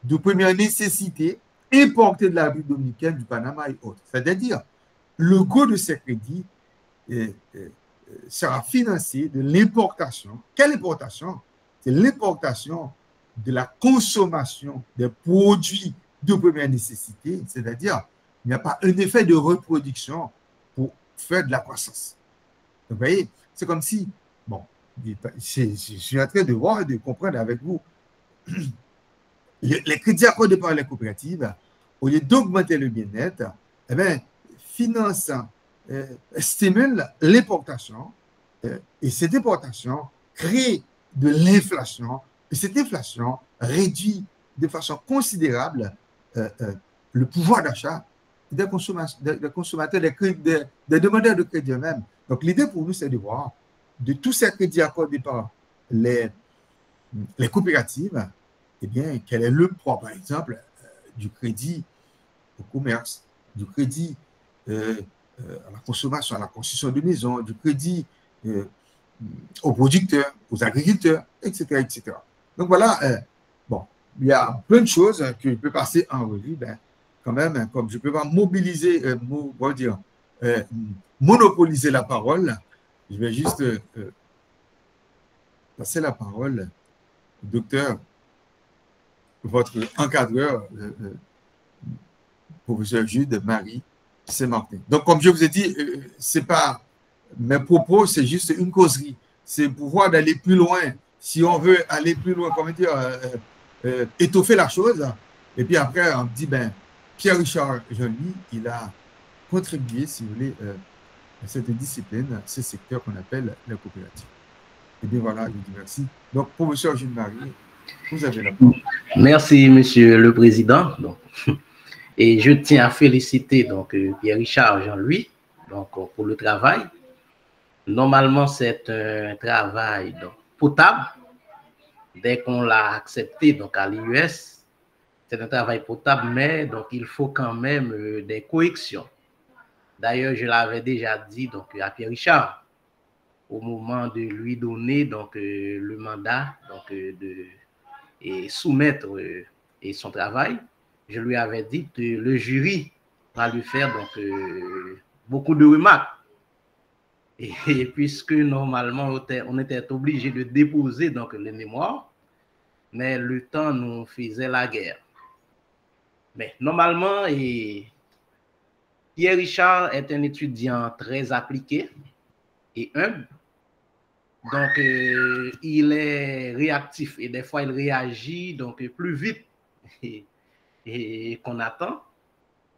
de première nécessité importés de la République dominicaine, du Panama et autres. C'est-à-dire, le coût de ces crédits sera financé de l'importation. Quelle importation? C'est l'importation de la consommation des produits de première nécessité, c'est-à-dire, il n'y a pas un effet de reproduction pour faire de la croissance. Donc, vous voyez, c'est comme si, je suis en train de voir et de comprendre avec vous, les crédits accordés par les coopératives, au lieu d'augmenter le bien-être, financent, stimulent l'importation, et cette importation crée de l'inflation, et cette inflation réduit de façon considérable le pouvoir d'achat des consommateurs, des demandeurs de crédit eux-mêmes. Donc, l'idée pour nous, c'est de voir de tous ces crédits accordés par les coopératives, quel est le poids, par exemple, du crédit au commerce, du crédit à la consommation, à la construction de maisons, du crédit aux producteurs, aux agriculteurs, etc., etc. Donc, voilà, il y a plein de choses que je peux passer en revue, quand même, comme je ne peux pas monopoliser la parole, je vais juste passer la parole au docteur, votre encadreur, professeur Jude Marie Saint-Martin. Donc, comme je vous ai dit, c'est pas mes propos, c'est juste une causerie. C'est pouvoir d'aller plus loin. Si on veut aller plus loin, comment dire, étoffer la chose. Et puis après, on dit, ben, Pierre-Richard Jean-Louis, il a contribué, si vous voulez, à cette discipline, à ce secteur qu'on appelle la coopérative. Et bien voilà, je dis merci. Donc, professeur Gilles-Marie, vous avez la parole. Merci, Monsieur le Président. Donc, et je tiens à féliciter donc Pierre-Richard Jean-Louis donc pour le travail. Normalement, c'est un travail donc, potable. Dès qu'on l'a accepté donc à l'IUS, c'est un travail potable, mais donc il faut quand même des corrections. D'ailleurs, je l'avais déjà dit donc à Pierre-Richard au moment de lui donner donc le mandat donc et soumettre son travail. Je lui avais dit que le jury va lui faire donc beaucoup de remarques. Et puisque normalement on était obligé de déposer donc les mémoires, mais le temps nous faisait la guerre. Mais normalement, Pierre-Richard est un étudiant très appliqué et humble. Donc, il est réactif et des fois, il réagit donc plus vite et qu'on attend.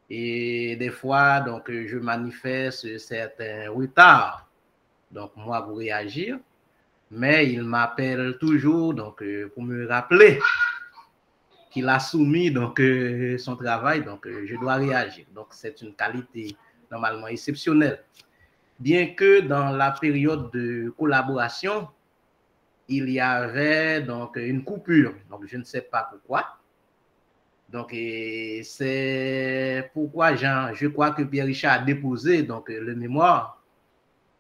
Et des fois, donc, je manifeste certains retards, donc moi, pour réagir. Mais il m'appelle toujours donc, pour me rappeler qu'il a soumis donc, son travail, donc je dois réagir. Donc, c'est une qualité normalement exceptionnelle. Bien que dans la période de collaboration, il y avait donc une coupure. Donc, je ne sais pas pourquoi. Donc, c'est pourquoi je crois que Pierre-Richard a déposé donc, le mémoire.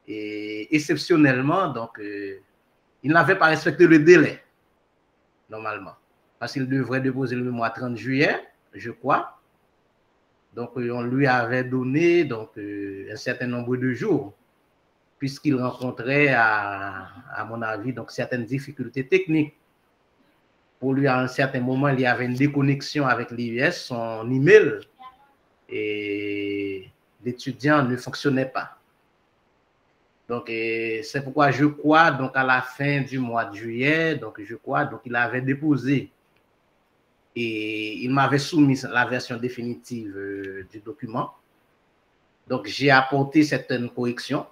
Et exceptionnellement, donc, il n'avait pas respecté le délai, normalement. Parce qu'il devrait déposer le mémoire 30 juillet, je crois. Donc, on lui avait donné donc, un certain nombre de jours, puisqu'il rencontrait, à mon avis, donc, certaines difficultés techniques. Pour lui, à un certain moment, il y avait une déconnexion avec l'IUS, son email, et l'étudiant ne fonctionnait pas. Donc, c'est pourquoi je crois, donc, à la fin du mois de juillet, donc, je crois, donc, il avait déposé et il m'avait soumis la version définitive du document. Donc, j'ai apporté certaines corrections.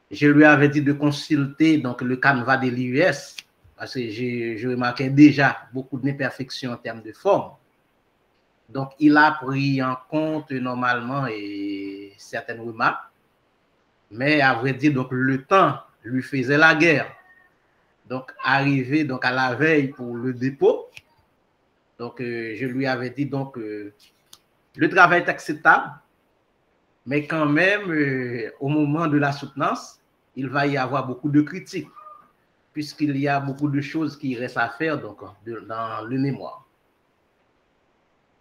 Je lui avais dit de consulter donc, le canevas de l'IUS parce que je remarquais déjà beaucoup d'imperfections en termes de forme. Donc, il a pris en compte normalement certaines remarques. Mais à vrai dire, donc, le temps lui faisait la guerre. Donc, arrivé donc, à la veille pour le dépôt, donc, je lui avais dit donc le travail est acceptable, mais quand même, au moment de la soutenance, il va y avoir beaucoup de critiques, puisqu'il y a beaucoup de choses qui restent à faire donc, dans le mémoire.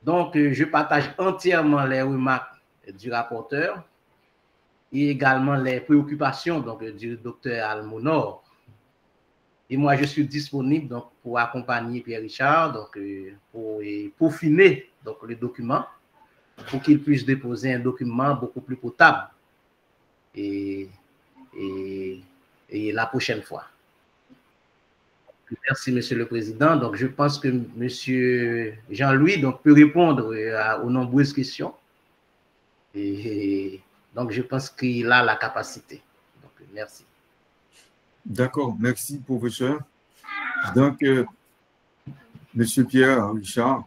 Donc, je partage entièrement les remarques du rapporteur et également les préoccupations donc, du docteur Almonor. Et moi, je suis disponible donc, pour accompagner Pierre-Richard donc, pour peaufiner donc, le document pour qu'il puisse déposer un document beaucoup plus potable et la prochaine fois. Merci, Monsieur le Président. Donc, je pense que Monsieur Jean-Louis donc, peut répondre aux nombreuses questions. Et donc, je pense qu'il a la capacité. Donc, merci. D'accord, merci, professeur. Donc, Monsieur Pierre-Richard,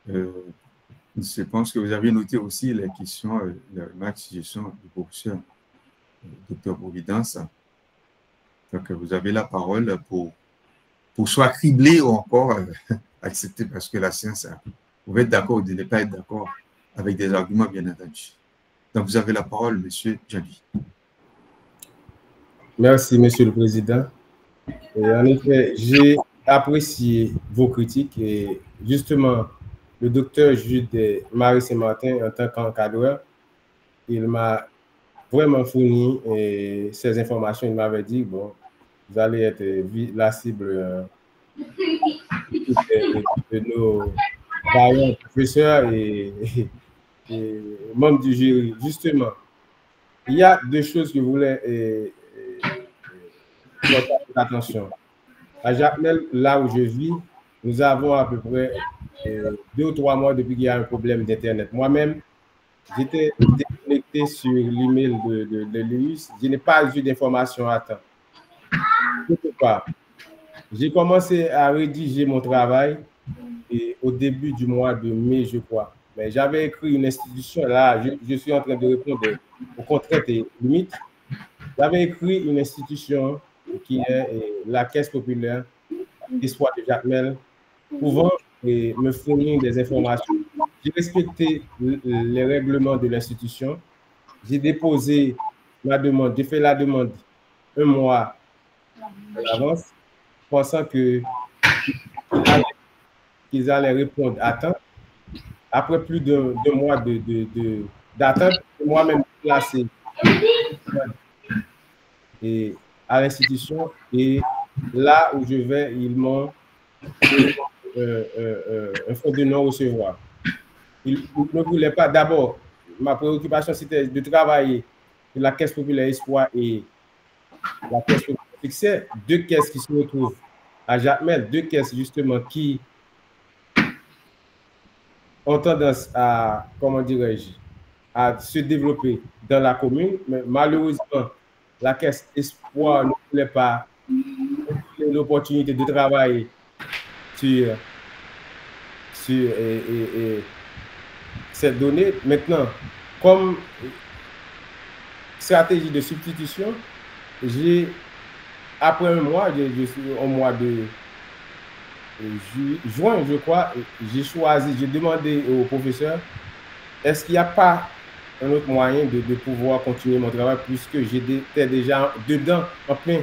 je pense que vous avez noté aussi les questions, les remarques, suggestions du professeur Dr Providence. Donc, vous avez la parole pour soit cribler ou encore accepter, parce que la science, vous êtes d'accord ou de ne pas être d'accord avec des arguments, bien entendu. Donc, vous avez la parole, Monsieur Jean-Louis. Merci, Monsieur le Président. Et en effet, j'ai apprécié vos critiques et justement, le docteur Jude Marie Saint-Martin, en tant qu'encadreur, il m'a vraiment fourni ces informations. Il m'avait dit, bon, vous allez être la cible de nos parents professeurs et membres du jury, justement, il y a deux choses que je voulais porter attention. À Jacmel, là où je vis, nous avons à peu près 2 ou 3 mois depuis qu'il y a un problème d'Internet. Moi-même, j'étais déconnecté sur l'email de l'UIS. Je n'ai pas eu d'informations à temps. J'ai commencé à rédiger mon travail au début du mois de mai, je crois. Mais j'avais écrit une institution, là, je suis en train de répondre aux contraintes et limites. J'avais écrit une institution qui est la Caisse populaire Espoir de Jacmel, pouvant me fournir des informations. J'ai respecté les règlements de l'institution. J'ai déposé ma demande, j'ai fait la demande 1 mois à l'avance, pensant qu'ils allaient répondre à temps. Après plus de 2 mois d'attente, moi-même placé à l'institution, et là où je vais, ils m'ont un fond de non-recevoir. Ils ne voulaient pas. D'abord, ma préoccupation, c'était de travailler la Caisse populaire Espoir et la Caisse populaire Succès, 2 caisses qui se retrouvent à Jacmel, 2 caisses justement qui ont tendance à, comment dirais-je, à se développer dans la commune. Mais malheureusement, la Caisse Espoir ne voulait pas l'opportunité de travailler sur cette donnée. Maintenant, comme stratégie de substitution, après 1 mois, je suis au mois de juin, je crois, j'ai demandé au professeur, est-ce qu'il n'y a pas un autre moyen de pouvoir continuer mon travail, puisque j'étais déjà dedans, en plein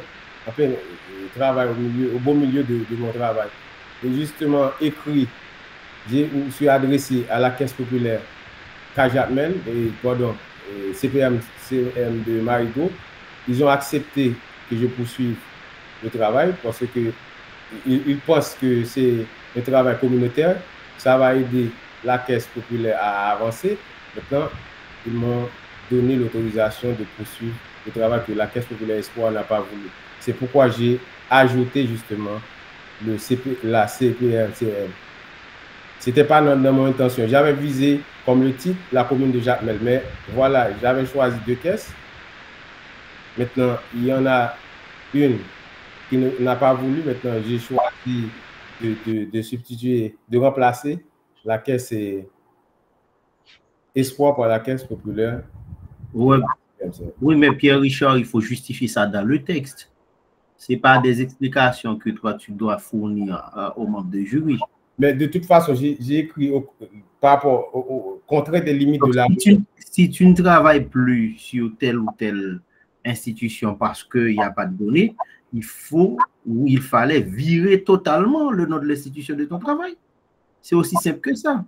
travail, au beau milieu de mon travail. Et justement, écrit, je me suis adressé à la Caisse populaire Jacmel, CPM de Marigot. Ils ont accepté que je poursuive le travail parce qu'ils pensent que c'est un travail communautaire. Ça va aider la Caisse populaire à avancer. Maintenant, ils m'ont donné l'autorisation de poursuivre le travail que la Caisse populaire Espoir n'a pas voulu. C'est pourquoi j'ai ajouté justement la CPM-CM. Ce n'était pas dans mon intention. J'avais visé comme le titre la commune de Jacmel, mais voilà, j'avais choisi 2 caisses. Maintenant, il y en a une qui n'a pas voulu. Maintenant, j'ai choisi de substituer, de remplacer la Caisse Espoir par la Caisse populaire. Ouais. Oui, mais Pierre Richard, il faut justifier ça dans le texte. Ce n'est pas des explications que toi, tu dois fournir aux membres de jury. Mais de toute façon, j'ai écrit par rapport aux contraintes et limites de la... Si tu ne travailles plus sur telle ou telle institution parce qu'il n'y a pas de données, il fallait virer totalement le nom de l'institution de ton travail. C'est aussi simple que ça.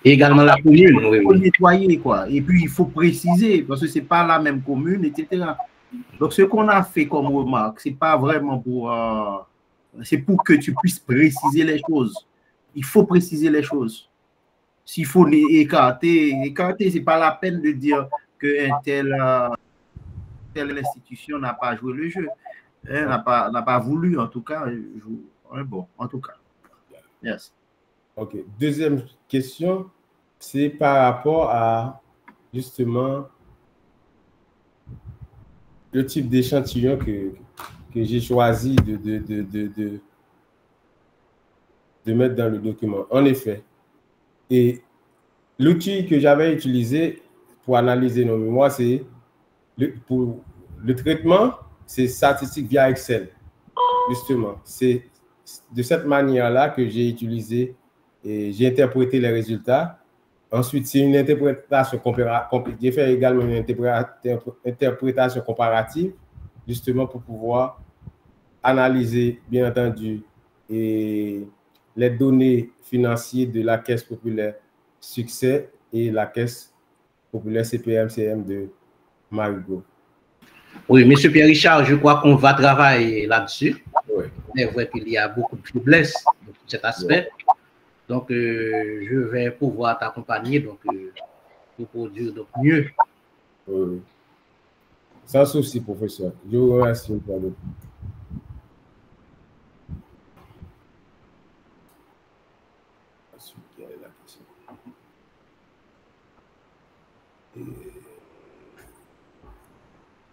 Et également la commune. Il faut nettoyer, quoi. Et puis, il faut préciser, parce que ce n'est pas la même commune, etc. Donc, ce qu'on a fait comme remarque, ce n'est pas vraiment pour... c'est pour que tu puisses préciser les choses. Il faut préciser les choses. S'il faut les écarter, ce n'est pas la peine de dire que telle institution n'a pas joué le jeu. Elle n'a pas voulu, en tout cas. Bon, en tout cas. Yes. OK. Deuxième question, c'est par rapport à, justement, le type d'échantillon que j'ai choisi de mettre dans le document. En effet, et l'outil que j'avais utilisé pour analyser nos mémoires, c'est pour le traitement, c'est statistique via Excel. Justement, c'est de cette manière-là que j'ai utilisé et j'ai interprété les résultats. Ensuite, c'est une interprétation comparative. J'ai fait également une interprétation comparative, justement pour pouvoir analyser, bien entendu, et les données financières de la Caisse populaire Succès et la Caisse populaire CPM-CM de Marigot. Oui, M. Pierre-Richard, je crois qu'on va travailler là-dessus. Oui. C'est vrai qu'il y a beaucoup de faiblesses dans cet aspect. Donc, je vais pouvoir t'accompagner pour produire donc mieux. Oui. Sans souci, professeur. Je vous remercie une fois de plus. Ensuite, quelle est la question?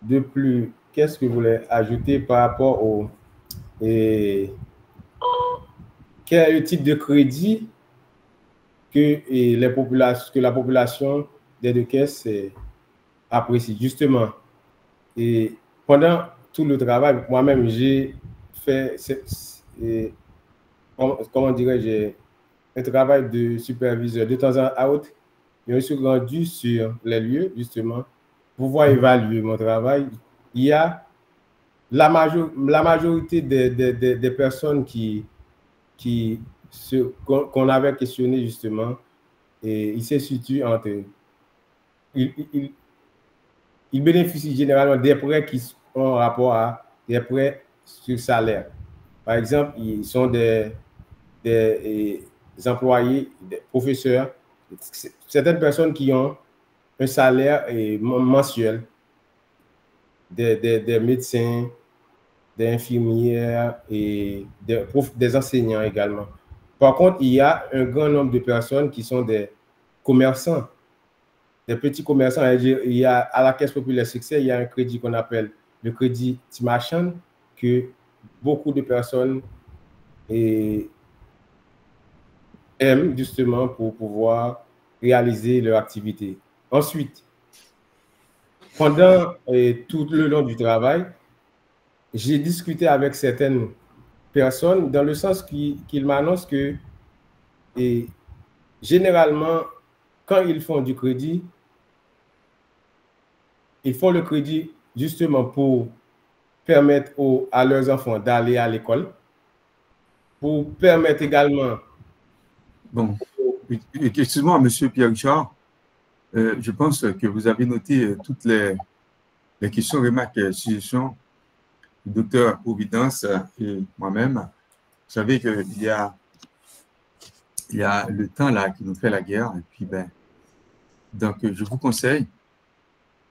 De plus, qu'est-ce que vous voulez ajouter par rapport au... quel est le type de crédit que la population des deux caisses apprécie? Justement, et pendant tout le travail, moi-même, j'ai fait, comment dirais-je, un travail de superviseur de temps à autre. Je me suis rendu sur les lieux, justement, pour pouvoir évaluer mon travail. Il y a la majorité des personnes qu'on avait questionné, justement, et ils se situent entre... Ils bénéficient généralement des prêts qui ont rapport à des prêts sur salaire. Par exemple, ils sont des employés, des professeurs, certaines personnes qui ont un salaire mensuel, des médecins, des infirmières et des enseignants également. Par contre, il y a un grand nombre de personnes qui sont des commerçants, des petits commerçants. Il y a à la Caisse populaire succès, il y a un crédit qu'on appelle le crédit Timachan que beaucoup de personnes aiment justement pour pouvoir réaliser leur activité. Ensuite, pendant tout le long du travail, j'ai discuté avec certaines personnes dans le sens qu'ils m'annoncent que généralement, quand ils font du crédit, ils font le crédit justement pour permettre à leurs enfants d'aller à l'école, pour permettre également... Bon, excusez-moi, monsieur Pierre-Richard, je pense que vous avez noté toutes les questions, remarques et suggestions du docteur Providence et moi-même. Vous savez qu'il y a le temps là qui nous fait la guerre, et puis donc je vous conseille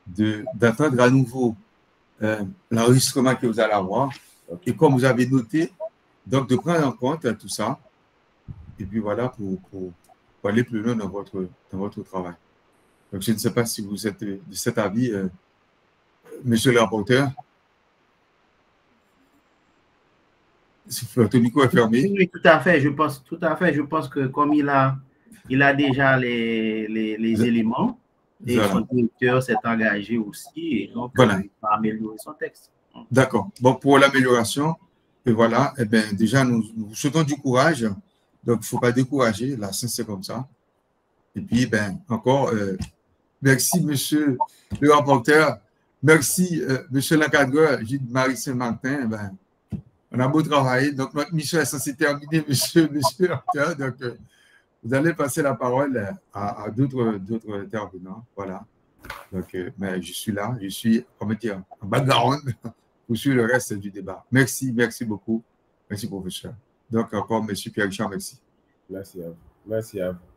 d'attendre à nouveau l'enregistrement que vous allez avoir, et comme vous avez noté, donc de prendre en compte tout ça, et puis voilà, pour aller plus loin dans votre travail. Donc je ne sais pas si vous êtes de cet avis, monsieur le rapporteur. Si votre micro est fermé. Oui, tout à fait. Je pense que comme il a déjà les éléments, et son directeur s'est engagé aussi, et donc voilà. Il va améliorer son texte. D'accord. Bon, pour l'amélioration, et voilà, eh bien, déjà, nous vous souhaitons du courage. Donc, il ne faut pas décourager. La science, c'est comme ça. Et puis, encore, merci, monsieur le rapporteur. Merci, monsieur l'encadreur, Gilles-Marie Saint-Martin. On a beau travailler. Donc, notre mission est censée terminer, monsieur le rapporteur. Donc, vous allez passer la parole à d'autres intervenants. Voilà. Donc, mais je suis là. Je suis, comment dire, en background pour suivre le reste du débat. Merci beaucoup. Merci, professeur. Donc, encore, monsieur Pierre-Richard, merci. Merci à vous. Merci à vous.